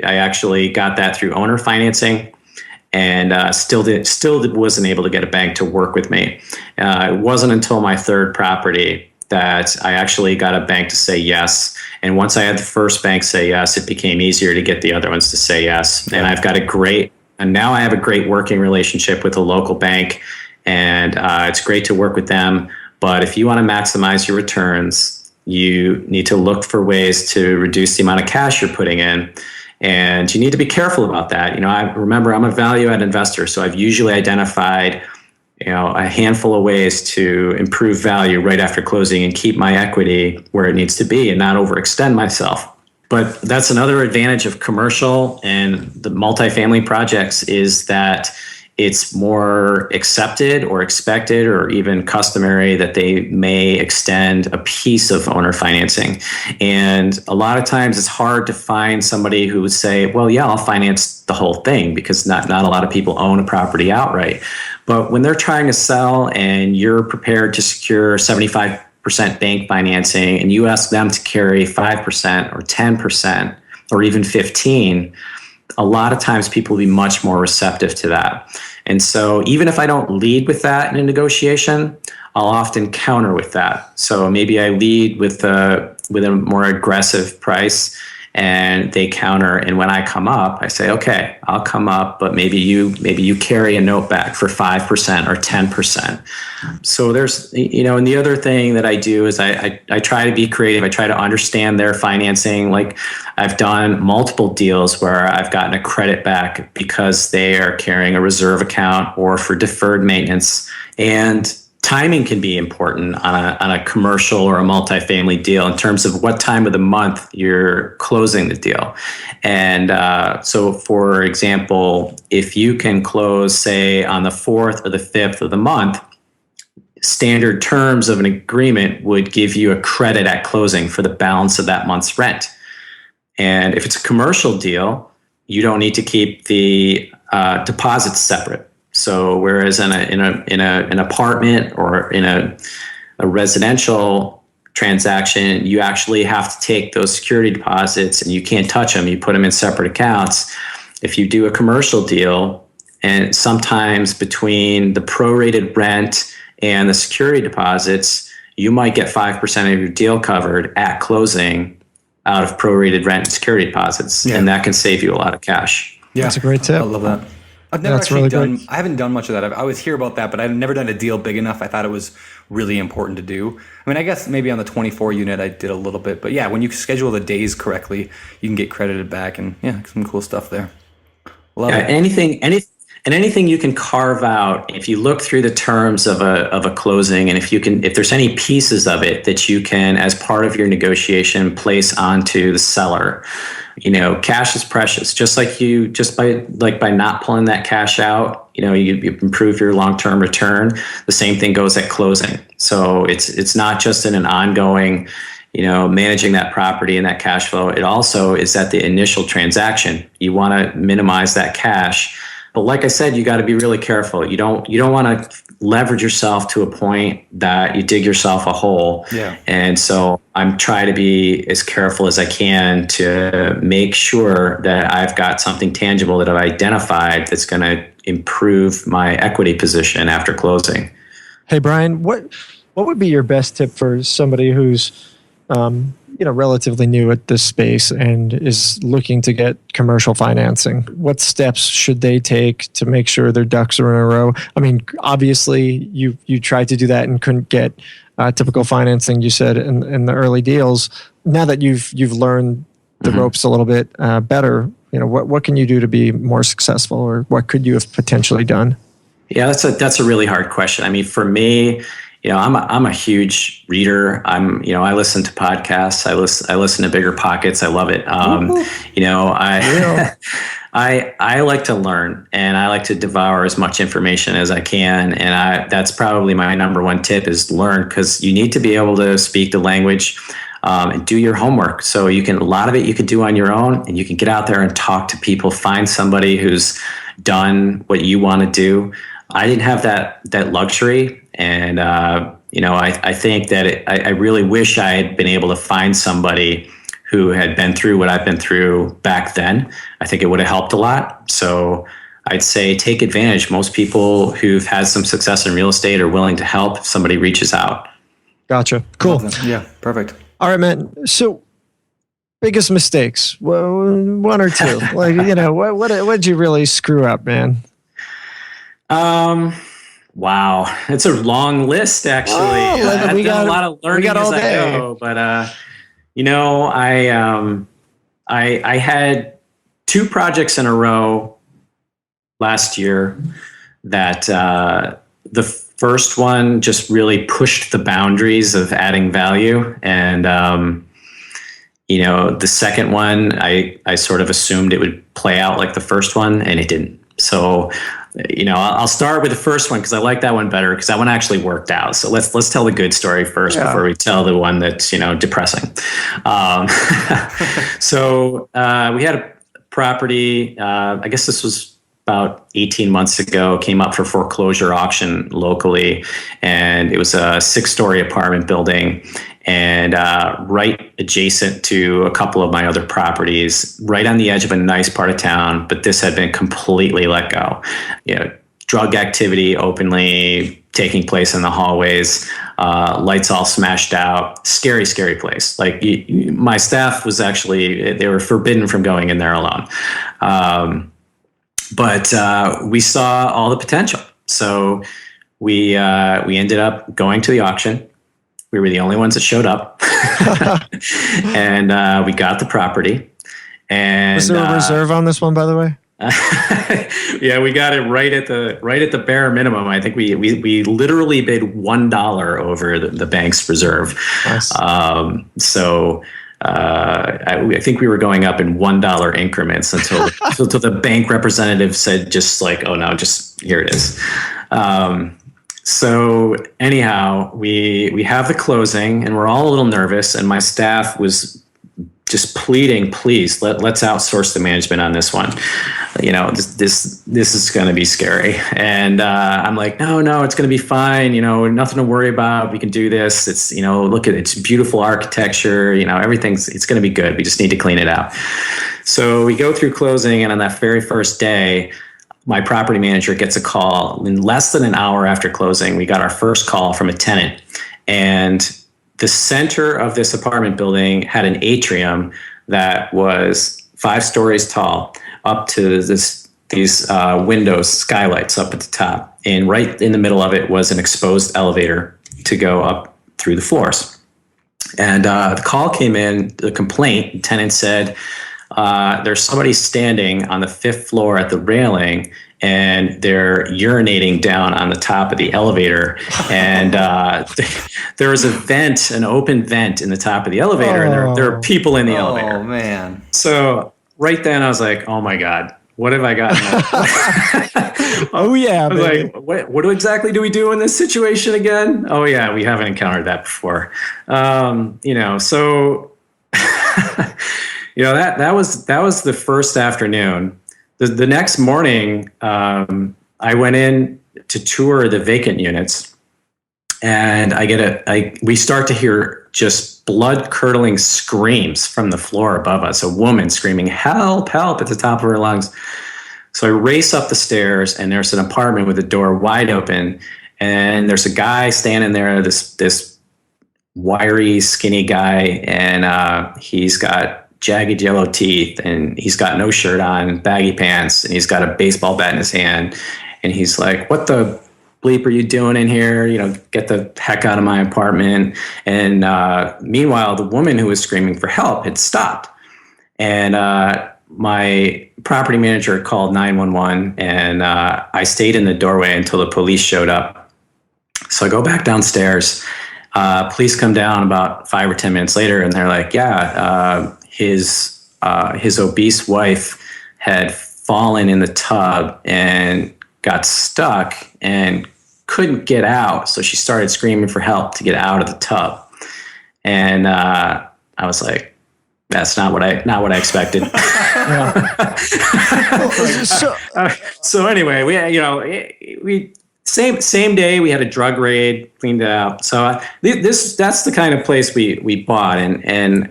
actually got that through owner financing, and still wasn't able to get a bank to work with me. It wasn't until my third property that I actually got a bank to say yes. And once I had the first bank say yes, it became easier to get the other ones to say yes. And now I have a great working relationship with a local bank, and it's great to work with them. But if you want to maximize your returns, you need to look for ways to reduce the amount of cash you're putting in. And you need to be careful about that. I remember I'm a value add investor, so I've usually identified, a handful of ways to improve value right after closing and keep my equity where it needs to be and not overextend myself. But that's another advantage of commercial and the multifamily projects is that it's more accepted or expected or even customary that they may extend a piece of owner financing. And a lot of times it's hard to find somebody who would say, well, yeah, I'll finance the whole thing, because not a lot of people own a property outright. But when they're trying to sell and you're prepared to secure 75% bank financing and you ask them to carry 5% or 10% or even 15%, a lot of times people will be much more receptive to that. And so even if I don't lead with that in a negotiation, I'll often counter with that. So maybe I lead with a more aggressive price and they counter. And when I come up, I say, okay, I'll come up, but maybe you carry a note back for 5% or 10%. So there's, and the other thing that I do is I try to be creative. I try to understand their financing. Like I've done multiple deals where I've gotten a credit back because they are carrying a reserve account or for deferred maintenance. And timing can be important on a commercial or a multifamily deal in terms of what time of the month you're closing the deal. And so, for example, if you can close, say, on the 4th or the 5th of the month, standard terms of an agreement would give you a credit at closing for the balance of that month's rent. And if it's a commercial deal, you don't need to keep the deposits separate. So whereas in an apartment or in a residential transaction, you actually have to take those security deposits and you can't touch them. You put them in separate accounts. If you do a commercial deal, and sometimes between the prorated rent and the security deposits, you might get 5% of your deal covered at closing out of prorated rent and security deposits. Yeah. And that can save you a lot of cash. Yeah, that's a great tip. I love that. I've never That's actually really done. great. I haven't done much of that. I always hear about that, but I've never done a deal big enough. I thought it was really important to do. I mean, I guess maybe on the 24 unit I did a little bit, but yeah, when you schedule the days correctly, you can get credited back, and yeah, some cool stuff there. Love it. Anything you can carve out, if you look through the terms of a closing, and if there's any pieces of it that you can, as part of your negotiation, place onto the seller. Cash is precious. Just by not pulling that cash out, you improve your long-term return. The same thing goes at closing. So it's not just in an ongoing, managing that property and that cash flow. It also is at the initial transaction. You want to minimize that cash. But like I said, you got to be really careful. You don't want to leverage yourself to a point that you dig yourself a hole. Yeah. And so I'm trying to be as careful as I can to make sure that I've got something tangible that I've identified that's going to improve my equity position after closing. Hey, Brian, what would be your best tip for somebody who's relatively new at this space and is looking to get commercial financing? What steps should they take to make sure their ducks are in a row? I mean, obviously, you tried to do that and couldn't get typical financing. You said in the early deals. Now that you've learned the ropes a little bit better, what can you do to be more successful, or what could you have potentially done? Yeah, that's a really hard question. I mean, for me, I'm a huge reader. I listen to podcasts. I listen to BiggerPockets. I love it. I like to learn, and I like to devour as much information as I can. And that's probably my number one tip is learn, because you need to be able to speak the language and do your homework. So a lot of it you can do on your own, and you can get out there and talk to people, find somebody who's done what you want to do. I didn't have that luxury. And, I think that I really wish I had been able to find somebody who had been through what I've been through back then. I think it would have helped a lot. So I'd say take advantage. Most people who've had some success in real estate are willing to help if somebody reaches out. Gotcha. Cool. Yeah, perfect. All right, man. So biggest mistakes, one or two? What did you really screw up, man? Wow, it's a long list, actually. I've done a lot of learning as I go, but I had 2 projects in a row last year that the first one just really pushed the boundaries of adding value, and the second one I sort of assumed it would play out like the first one, and it didn't. So I'll start with the first one because I like that one better, because that one actually worked out. So let's tell the good story first before we tell the one that's depressing. So we had a property. I guess this was about 18 months ago. Came up for foreclosure auction locally, and it was a 6-story apartment building, and right adjacent to a couple of my other properties, right on the edge of a nice part of town. But this had been completely let go. Drug activity openly taking place in the hallways, lights all smashed out. Scary, scary place. Like my staff was they were forbidden from going in there alone. But we saw all the potential. So we ended up going to the auction. We were the only ones that showed up, and we got the property. And was there a reserve on this one, by the way? Yeah, we got it right at the bare minimum. I think we literally bid $1 over the bank's reserve. Nice. So I think we were going up in $1 increments until the bank representative said, just like, oh no, just here it is. So anyhow, we have the closing, and we're all a little nervous, and my staff was just pleading, please let's outsource the management on this one. This is going to be scary. And I'm like, no, it's going to be fine. Nothing to worry about. We can do this. It's, look at it's beautiful architecture. It's going to be good. We just need to clean it out. So we go through closing, and on that very first day, my property manager gets a call. In less than an hour after closing, we got our first call from a tenant, and the center of this apartment building had an atrium that was 5 stories tall, up to this windows, skylights up at the top, and right in the middle of it was an exposed elevator to go up through the floors. And the call came in, the complaint, the tenant said, there's somebody standing on the 5th floor at the railing, and they're urinating down on the top of the elevator. And there was a vent, an open vent in the top of the elevator, and there are people in the elevator. Oh, man. So right then I was like, oh my God, what have I gotten? Oh, yeah. I was like, what exactly do we do in this situation again? Oh, yeah, we haven't encountered that before. So, that was the first afternoon. The next morning, I went in to tour the vacant units, and we start to hear just blood-curdling screams from the floor above us, a woman screaming, "Help, help," at the top of her lungs. So I race up the stairs, and there's an apartment with the door wide open, and there's a guy standing there, this wiry, skinny guy, and he's got jagged yellow teeth, and he's got no shirt on, baggy pants, and he's got a baseball bat in his hand, and he's like, "What the bleep are you doing in here? Get the heck out of my apartment." And meanwhile, the woman who was screaming for help had stopped, and my property manager called 911, and I stayed in the doorway until the police showed up. So I go back downstairs. Police come down about 5 or 10 minutes later, and they're like, "Yeah, his obese wife had fallen in the tub and got stuck and couldn't get out, so she started screaming for help to get out of the tub." And I was like, "That's not what I expected." So anyway, we same day we had a drug raid, cleaned it out. So that's the kind of place we bought, and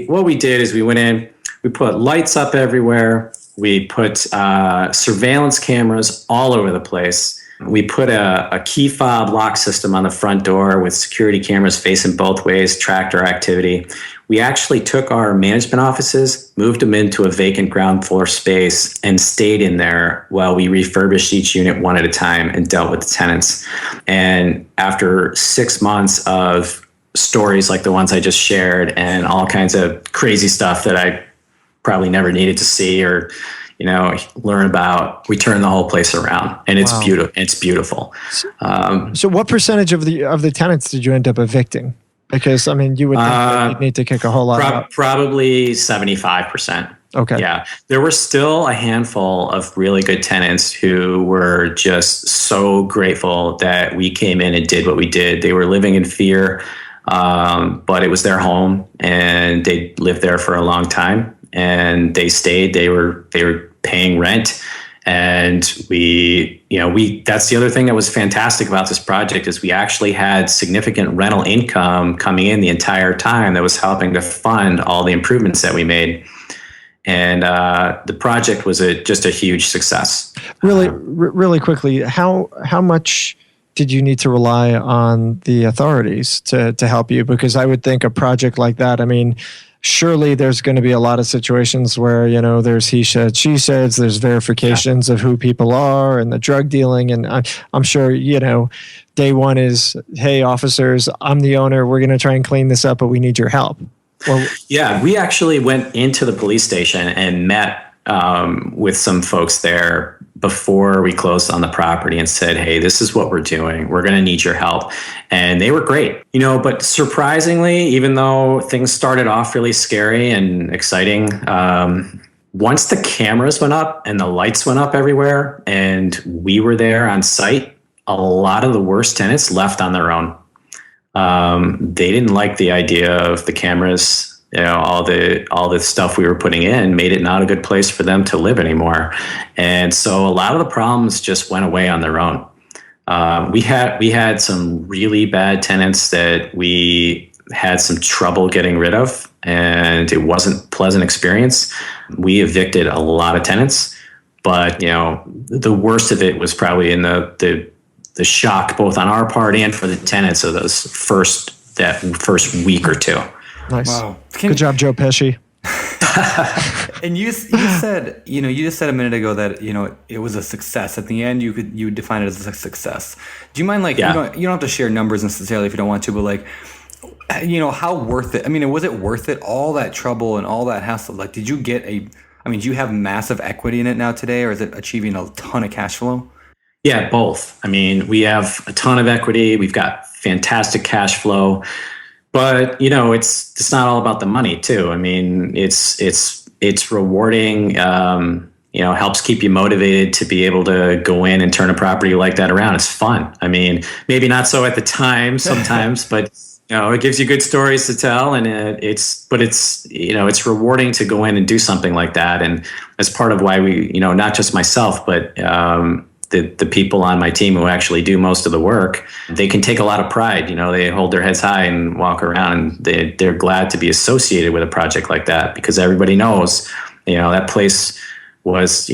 what we did is we went in, we put lights up everywhere, we put surveillance cameras all over the place. We put a key fob lock system on the front door with security cameras facing both ways, tracked our activity. We actually took our management offices, moved them into a vacant ground floor space, and stayed in there while we refurbished each unit one at a time and dealt with the tenants. And after 6 months of stories like the ones I just shared and all kinds of crazy stuff that I probably never needed to see or learn about, we turned the whole place around, and it's beautiful. It's beautiful. So what percentage of the tenants did you end up evicting? Because you would think that you'd need to kick a whole lot up. Probably 75%. Okay. Yeah. There were still a handful of really good tenants who were just so grateful that we came in and did what we did. They were living in fear, but it was their home, and they lived there for a long time, and they stayed. They were paying rent, and that's the other thing that was fantastic about this project is we actually had significant rental income coming in the entire time that was helping to fund all the improvements that we made. And the project was just a huge success. Really quickly, how much did you need to rely on the authorities to help you? Because I would think a project like that, surely there's going to be a lot of situations where, there's he said, she says, there's verifications of who people are and the drug dealing. And I'm sure, day one is, "Hey, officers, I'm the owner. We're going to try and clean this up, but we need your help." Yeah, we actually went into the police station and met with some folks there before we closed on the property and said, "Hey, this is what we're doing. We're going to need your help." And they were great, but surprisingly, even though things started off really scary and exciting, once the cameras went up and the lights went up everywhere and we were there on site, a lot of the worst tenants left on their own. They didn't like the idea of the cameras. All the stuff we were putting in made it not a good place for them to live anymore. And so a lot of the problems just went away on their own. We had some really bad tenants that we had some trouble getting rid of, and it wasn't a pleasant experience. We evicted a lot of tenants, but the worst of it was probably in the shock both on our part and for the tenants of that first week or two. Nice. Wow. Good job, Joe Pesci. And you said, you just said a minute ago that, it was a success. At the end, you would define it as a success. Do you mind, you don't have to share numbers necessarily if you don't want to, but how worth it? I mean, was it worth it? All that trouble and all that hassle. Did you get do you have massive equity in it now today, or is it achieving a ton of cash flow? Yeah, both. I mean, we have a ton of equity. We've got fantastic cash flow, but it's not all about the money too. I mean, it's rewarding. Helps keep you motivated to be able to go in and turn a property like that around. It's fun. I mean, maybe not so at the time sometimes, but it gives you good stories to tell, and it's rewarding to go in and do something like that. And as part of why we, not just myself, but the people on my team who actually do most of the work, they can take a lot of pride. They hold their heads high and walk around, and they're glad to be associated with a project like that, because everybody knows, that place was,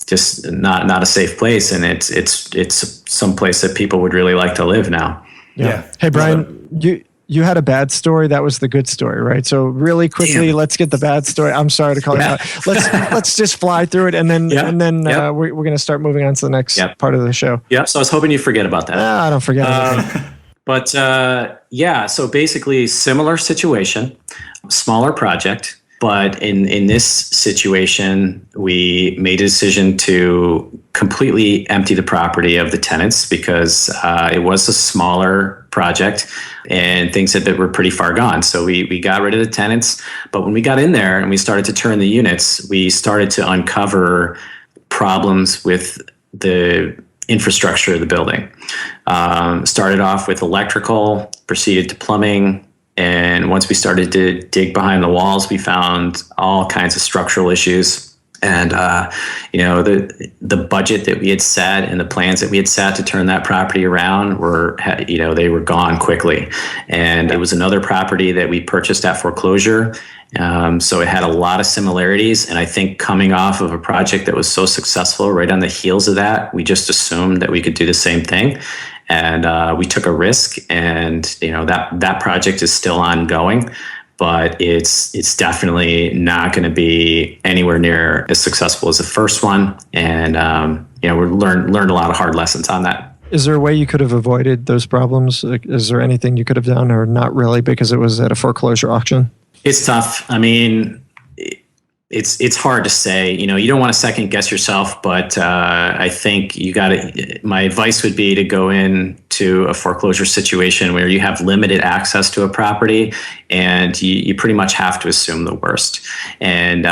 just not a safe place, and it's some place that people would really like to live now. Yeah. Hey, Brian, you had a bad story. That was the good story, right? So really quickly, let's get the bad story. I'm sorry to call you out. Let's just fly through it, and then we're going to start moving on to the next part of the show. Yeah. So I was hoping you forget about that. I don't forget anything. But so basically similar situation, smaller project. But in this situation, we made a decision to completely empty the property of the tenants, because it was a smaller project and things that were pretty far gone. So we got rid of the tenants. But when we got in there and we started to turn the units, we started to uncover problems with the infrastructure of the building. Started off with electrical, proceeded to plumbing. And once we started to dig behind the walls, we found all kinds of structural issues. And, the budget that we had set and the plans that we had set to turn that property around they were gone quickly. And it was another property that we purchased at foreclosure. So it had a lot of similarities. And I think coming off of a project that was so successful right on the heels of that, we just assumed that we could do the same thing. And we took a risk, and that project is still ongoing, but it's definitely not going to be anywhere near as successful as the first one. And we learned a lot of hard lessons on that. Is there a way you could have avoided those problems? Is there anything you could have done, or not really, because it was at a foreclosure auction? It's tough. I mean, it's hard to say. You don't want to second guess yourself, but I think my advice would be to go into a foreclosure situation where you have limited access to a property, and you pretty much have to assume the worst. And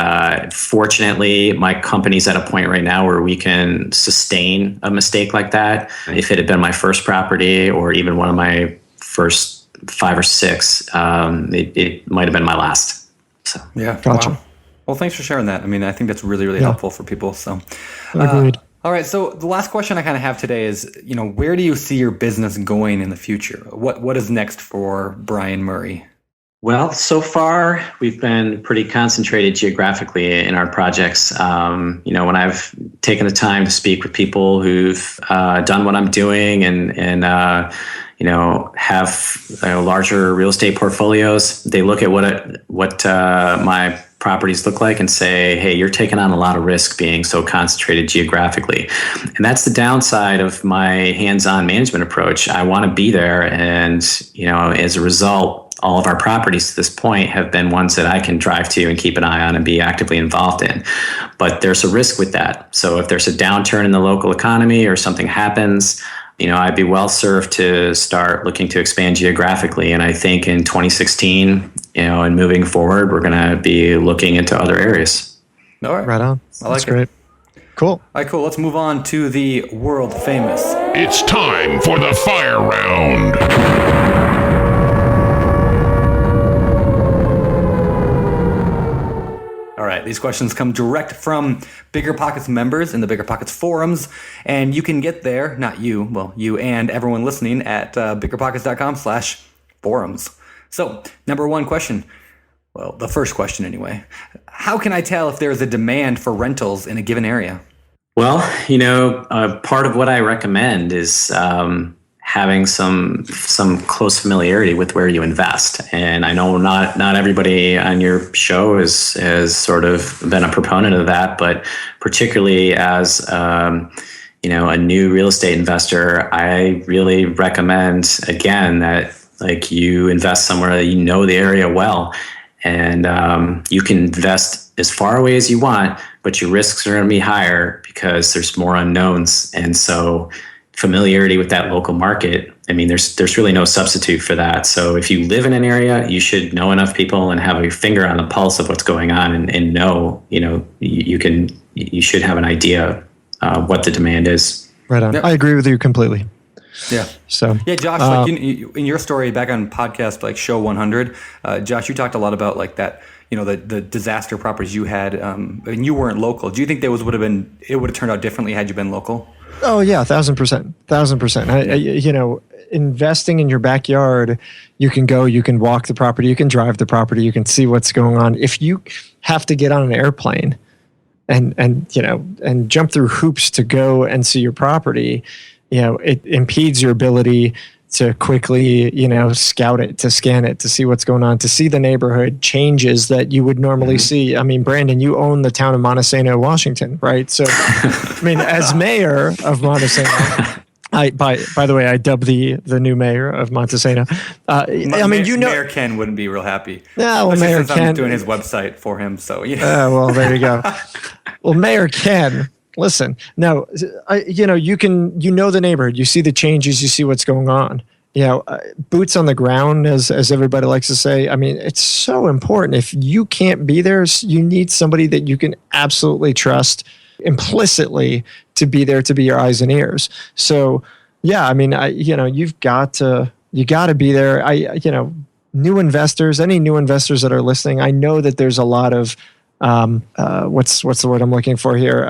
fortunately, my company's at a point right now where we can sustain a mistake like that. If it had been my first property, or even one of my first 5 or 6, it might have been my last. So yeah, gotcha. Wow. Well, thanks for sharing that. I mean, I think that's really, really helpful for people. So, agreed. All right. So the last question I kind of have today is, where do you see your business going in the future? What is next for Brian Murray? Well, so far we've been pretty concentrated geographically in our projects. When I've taken the time to speak with people who've done what I'm doing and have larger real estate portfolios, they look at what my properties look like and say, hey, you're taking on a lot of risk being so concentrated geographically. And that's the downside of my hands-on management approach. I want to be there. And, as a result, all of our properties to this point have been ones that I can drive to and keep an eye on and be actively involved in. But there's a risk with that. So if there's a downturn in the local economy or something happens, I'd be well served to start looking to expand geographically. And I think in 2016, and moving forward, we're going to be looking into other areas. All right. Right on. That's great. Cool. All right, cool. Let's move on to the world famous. It's time for the fire round. All right, these questions come direct from BiggerPockets members in the BiggerPockets forums, and you can get there, not you, well, you and everyone listening at biggerpockets.com/forums. So, number one question, well, the first question anyway, how can I tell if there is a demand for rentals in a given area? Well, part of what I recommend is having some close familiarity with where you invest. And I know not everybody on your show has sort of been a proponent of that, but particularly as a new real estate investor, I really recommend again that like you invest somewhere that you know the area well, and you can invest as far away as you want, but your risks are going to be higher because there's more unknowns. And so familiarity with that local market, I mean, there's really no substitute for that. So if you live in an area, you should know enough people and have your finger on the pulse of what's going on, and know, you should have an idea what the demand is. Right on. Yep. I agree with you completely. Yeah. So yeah, Josh, like in your story back on podcast like show 100, Josh, you talked a lot about like that, the disaster properties you had, and you weren't local. Do you think it would have turned out differently had you been local? Oh yeah, 1,000%. Investing in your backyard, you can walk the property, you can drive the property, you can see what's going on. If you have to get on an airplane and jump through hoops to go and see your property, it impedes your ability to quickly, scout it, to scan it, to see what's going on, to see the neighborhood changes that you would normally see. I mean, Brandon, you own the town of Montesano, Washington, right? So, I mean, as mayor of Montesano, by the way, I dubbed the new mayor of Montesano. Mayor Ken wouldn't be real happy. Yeah, well, Mayor Ken, I'm doing his website for him, so well, there you go. Well, Mayor Ken. Listen, no, you know the neighborhood. You see the changes. You see what's going on. Boots on the ground, as everybody likes to say. I mean, it's so important. If you can't be there, you need somebody that you can absolutely trust implicitly to be there, to be your eyes and ears. So, yeah, I mean, you got to be there. New investors, any new investors that are listening, I know that there's a lot of what's the word I'm looking for here?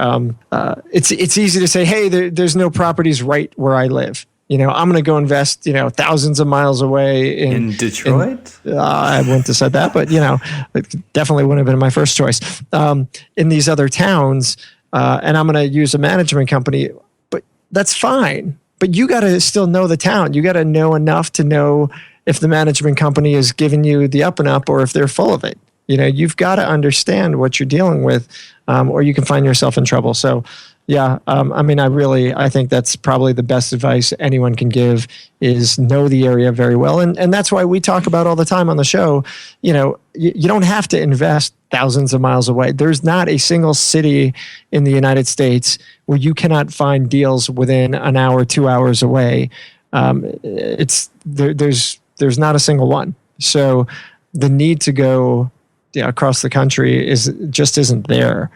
It's easy to say, hey, there's no properties right where I live. I'm going to go invest, thousands of miles away in Detroit. I wouldn't have said that, but it definitely wouldn't have been my first choice. In these other towns, and I'm going to use a management company, but that's fine. But you got to still know the town. You got to know enough to know if the management company is giving you the up and up or if they're full of it. You've got to understand what you're dealing with, or you can find yourself in trouble. So, yeah, I think that's probably the best advice anyone can give is know the area very well. And that's why we talk about all the time on the show, you don't have to invest thousands of miles away. There's not a single city in the United States where you cannot find deals within an hour, 2 hours away. There's not a single one. So the need to go across the country isn't there.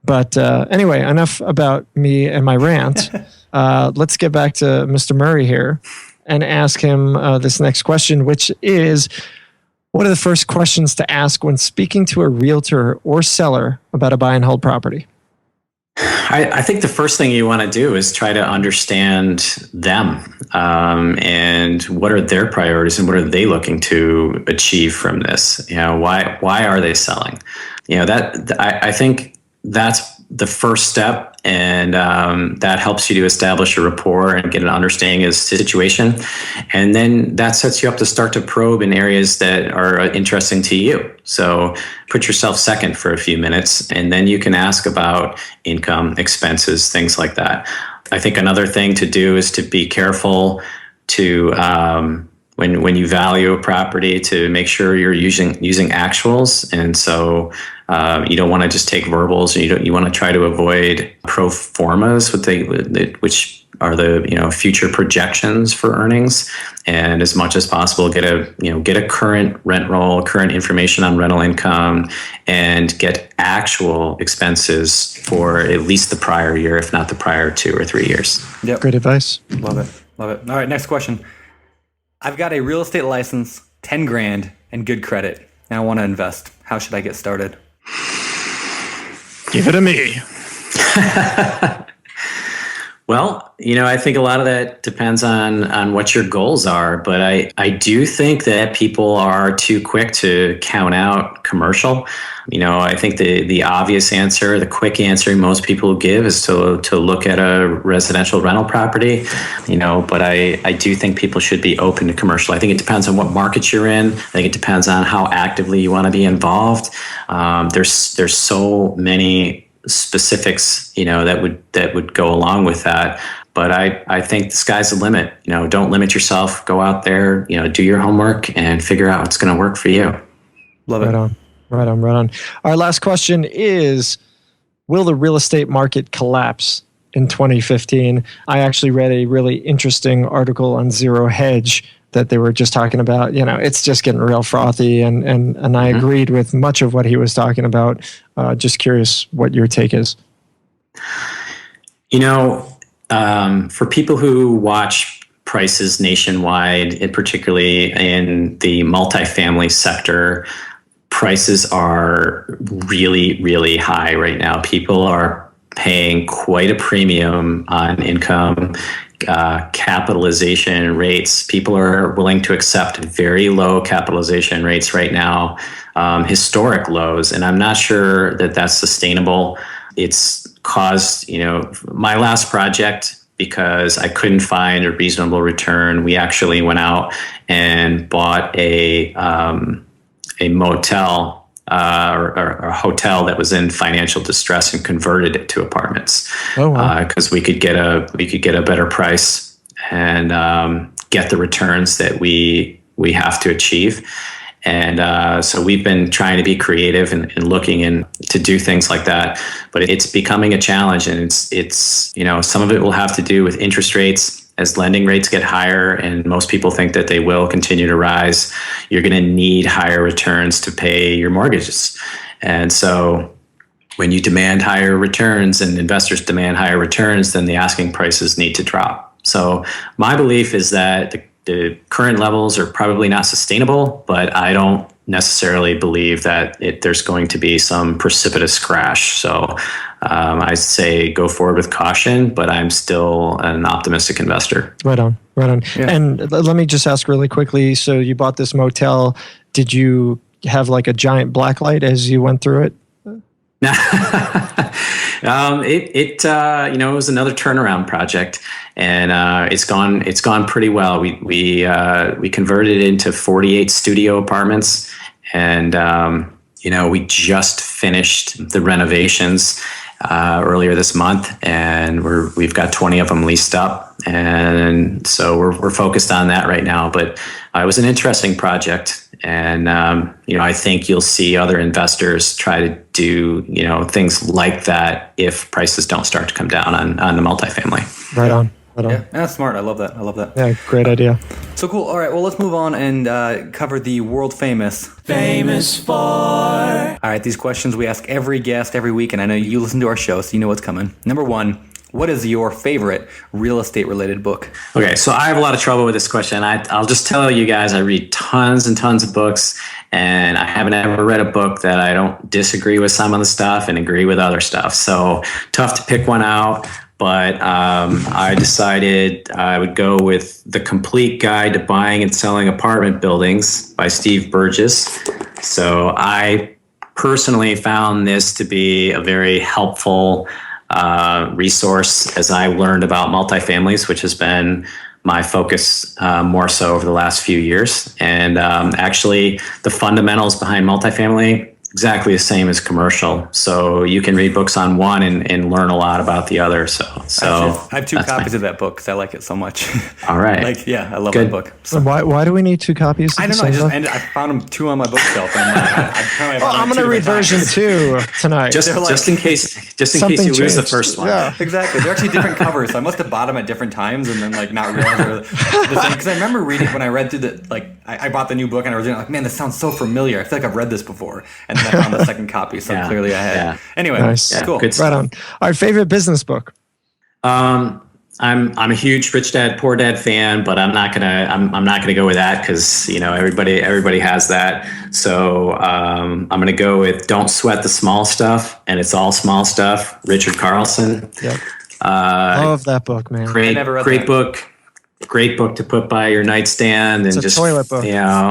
But anyway, enough about me and my rant. Let's get back to Mr. Murray here and ask him this next question, which is, what are the first questions to ask when speaking to a realtor or seller about a buy and hold property? I think the first thing you want to do is try to understand them, and what are their priorities and what are they looking to achieve from this? Why are they selling? I think that's the first step, and that helps you to establish a rapport and get an understanding of the situation, and then that sets you up to start to probe in areas that are interesting to you. So put yourself second for a few minutes, and then you can ask about income, expenses, things like that. I think another thing to do is to be careful to when you value a property, to make sure you're using actuals, and so you don't want to just take verbals. You want to try to avoid pro formas, which are the future projections for earnings, and as much as possible get a current rent roll, current information on rental income, and get actual expenses for at least the prior year, if not the prior 2 or 3 years. Yep. Great advice. Love it. All right, next question. I've got a real estate license, 10 grand, and good credit. Now I want to invest. How should I get started? Give it to me. Well, I think a lot of that depends on what your goals are, but I do think that people are too quick to count out commercial. I think the obvious answer, the quick answer most people give is to look at a residential rental property, but I do think people should be open to commercial. I think it depends on what market you're in. I think it depends on how actively you want to be involved. There's so many specifics, that would go along with that. But I think the sky's the limit. Don't limit yourself. Go out there, do your homework and figure out what's going to work for you. Love it. Right on. Our last question is, will the real estate market collapse in 2015? I actually read a really interesting article on Zero Hedge that they were just talking about. It's just getting real frothy, and I agreed with much of what he was talking about. Just curious what your take is. For people who watch prices nationwide, and particularly in the multifamily sector, prices are really, really high right now. People are paying quite a premium on income. Capitalization rates. People are willing to accept very low capitalization rates right now, historic lows, and I'm not sure that that's sustainable. It's caused, my last project, because I couldn't find a reasonable return, we actually went out and bought a motel or a hotel that was in financial distress and converted it to apartments. Oh, wow. Because we could get a better price and get the returns that we have to achieve. And so we've been trying to be creative and looking to do things like that, but it's becoming a challenge. And it's some of it will have to do with interest rates. As lending rates get higher, and most people think that they will continue to rise, you're going to need higher returns to pay your mortgages. And so when you demand higher returns and investors demand higher returns, then the asking prices need to drop. So my belief is that the current levels are probably not sustainable, but I don't necessarily believe that there's going to be some precipitous crash. So I say go forward with caution, but I'm still an optimistic investor. Right on. Yeah. And let me just ask really quickly. So you bought this motel. Did you have like a giant black light as you went through it? It was another turnaround project, and it's gone pretty well. We converted it into 48 studio apartments, and we just finished the renovations earlier this month, and we've got 20 of them leased up, and so we're focused on that right now. But it was an interesting project. And, I think you'll see other investors try to do, things like that if prices don't start to come down on the multifamily. Right on. Yeah, that's smart. I love that. Yeah, great idea. So cool. All right, well, let's move on and cover the world famous for. All right, these questions we ask every guest every week, and I know you listen to our show, so you know what's coming. Number one, what is your favorite real estate related book? Okay, so I have a lot of trouble with this question. I'll just tell you guys, I read tons and tons of books, and I haven't ever read a book that I don't disagree with some of the stuff and agree with other stuff. So tough to pick one out, but I decided I would go with The Complete Guide to Buying and Selling Apartment Buildings by Steve Burgess. So I personally found this to be a very helpful resource as I learned about multifamilies, which has been my focus more so over the last few years. And actually, the fundamentals behind multifamily, exactly the same as commercial. So you can read books on one and learn a lot about the other. So I have two copies of that book because I like it so much. All right. I love that book. So why do we need two copies? I don't know. I found them two on my bookshelf. And I'm going to read version 2 tonight. Just in case you lose the first one. Yeah, exactly. They're actually different covers. So I must have bought them at different times and then not realize they're the same. Because I remember reading when I read through I bought the new book and I was like, man, this sounds so familiar. I feel like I've read this before. And then I found the second copy, so clearly I had. Yeah. Anyway, nice. Cool. Good right on. Our favorite business book. I'm a huge Rich Dad Poor Dad fan, but I'm not gonna go with that because everybody has that. So I'm gonna go with Don't Sweat the Small Stuff, and It's All Small Stuff. Richard Carlson. Yep. Love that book, man. Great book. Great book to put by your nightstand and just toilet book.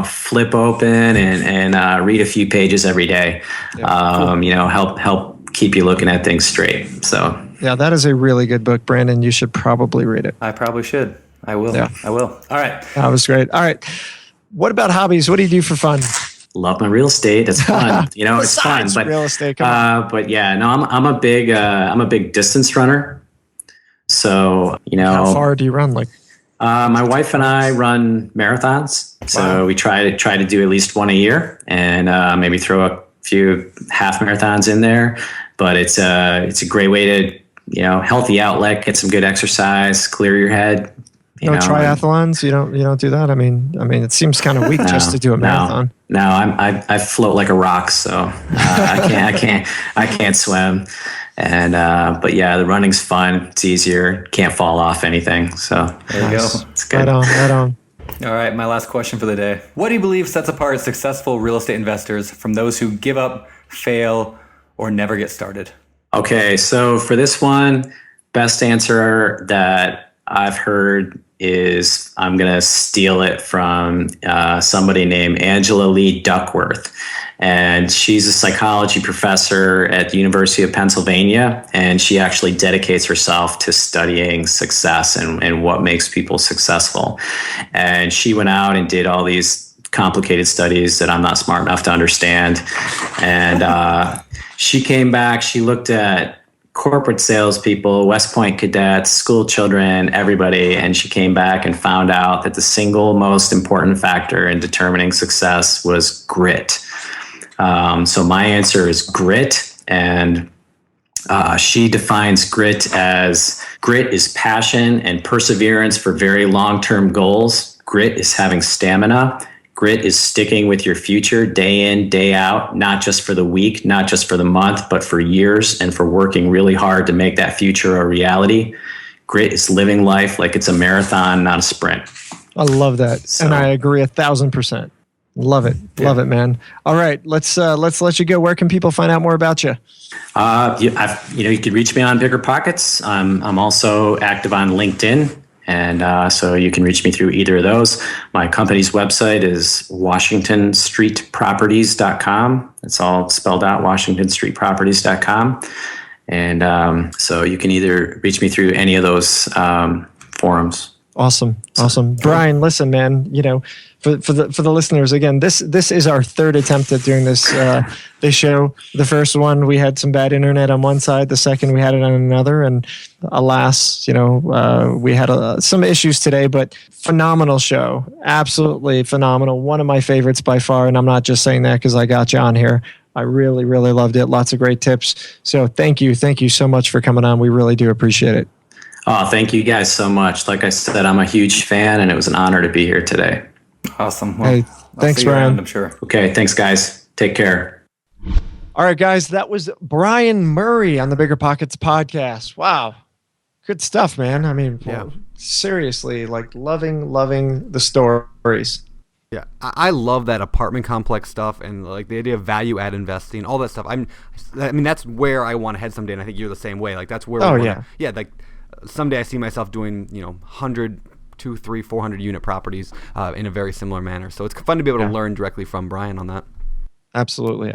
Flip open and read a few pages every day. Yeah, Help keep you looking at things straight. So yeah, that is a really good book, Brandon. You should probably read it. I probably should. I will. Yeah. I will. All right. That was great. All right. What about hobbies? What do you do for fun? love my real estate. It's fun. It's fun. But real estate. But yeah, no, I'm a big distance runner. So how far do you run? Like, my wife and I run marathons. So we try to do at least one a year, and maybe throw a few half marathons in there. But it's a great way to healthy outlet, get some good exercise, clear your head. Triathlons? You don't do that? I mean, it seems kind of weak just to do a marathon. No, I float like a rock, so I can't swim. And but yeah, the running's fun. It's easier. Can't fall off anything. So there you go. It's good. Right on. All right, my last question for the day. What do you believe sets apart successful real estate investors from those who give up, fail, or never get started? Okay, so for this one, best answer that I've heard is I'm going to steal it from somebody named Angela Lee Duckworth. And she's a psychology professor at the University of Pennsylvania. And she actually dedicates herself to studying success and what makes people successful. And she went out and did all these complicated studies that I'm not smart enough to understand. And she came back, she looked at corporate salespeople, West Point cadets, school children, everybody, and she came back and found out that the single most important factor in determining success was grit. So my answer is grit, and she defines grit is passion and perseverance for very long-term goals. Grit is having stamina. Grit is sticking with your future day in, day out, not just for the week, not just for the month, but for years, and for working really hard to make that future a reality. Grit is living life like it's a marathon, not a sprint. I love that. And I agree 1,000%. Love it. Yeah. Love it, man. All right. Let's let you go. Where can people find out more about you? You can reach me on BiggerPockets. I'm also active on LinkedIn. And so you can reach me through either of those. My company's website is WashingtonStreetProperties.com. It's all spelled out, WashingtonStreetProperties.com. And so you can either reach me through any of those forums. Awesome. Brian, listen, man, for the listeners, again, this is our third attempt at doing this show. The first one, we had some bad internet on one side. The second, we had it on another. And alas, we had some issues today, but phenomenal show. Absolutely phenomenal. One of my favorites by far. And I'm not just saying that because I got you on here. I really, really loved it. Lots of great tips. So thank you. Thank you so much for coming on. We really do appreciate it. Oh, thank you guys so much. Like I said, I'm a huge fan, and it was an honor to be here today. Awesome. Well, hey, thanks, Brian. I'm sure. Okay, thanks, guys. Take care. All right, guys, that was Brian Murray on the BiggerPockets podcast. Wow. Good stuff, man. I mean, seriously, like loving the stories. Yeah, I love that apartment complex stuff and like the idea of value add investing, all that stuff. I mean, that's where I want to head someday, and I think you're the same way. Like that's where. Like someday I see myself doing 100, 200, 300, 400 unit properties in a very similar manner. So it's fun to be able to learn directly from Brian on that. Absolutely.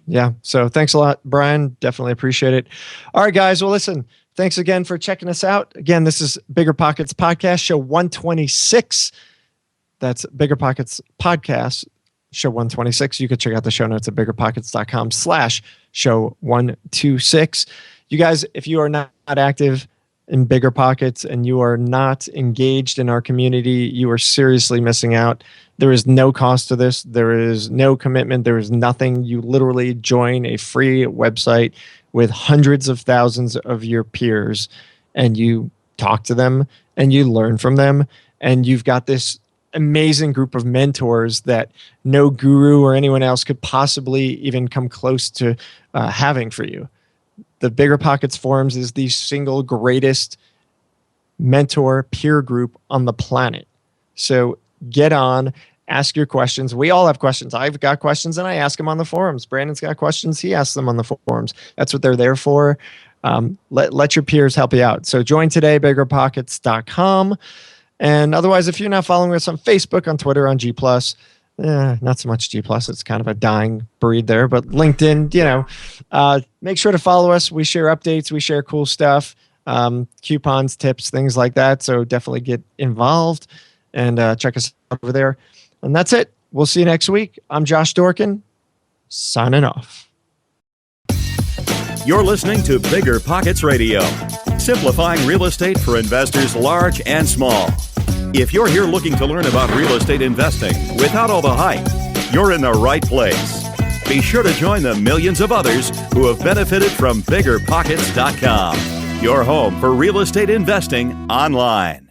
Yeah. So thanks a lot, Brian. Definitely appreciate it. All right, guys. Well, listen. Thanks again for checking us out. Again, this is BiggerPockets Podcast, show 126. That's BiggerPockets Podcast, show 126. You can check out the show notes at biggerpockets.com/show 126. You guys, if you are not active in BiggerPockets and you are not engaged in our community, you are seriously missing out. There is no cost to this. There is no commitment. There is nothing. You literally join a free website with hundreds of thousands of your peers, and you talk to them and you learn from them, and you've got this amazing group of mentors that no guru or anyone else could possibly even come close to having for you. The BiggerPockets forums is the single greatest mentor peer group on the planet. So get on, ask your questions. We all have questions. I've got questions and I ask them on the forums. Brandon's got questions. He asks them on the forums. That's what they're there for. let your peers help you out. So join today, BiggerPockets.com. And otherwise, if you're not following us on Facebook, on Twitter, on G+, not so much G+, it's kind of a dying breed there, but LinkedIn, make sure to follow us. We share updates, we share cool stuff, coupons, tips, things like that. So definitely get involved and check us out over there. And that's it. We'll see you next week. I'm Josh Dorkin, signing off. You're listening to Bigger Pockets Radio, simplifying real estate for investors large and small. If you're here looking to learn about real estate investing without all the hype, you're in the right place. Be sure to join the millions of others who have benefited from BiggerPockets.com, your home for real estate investing online.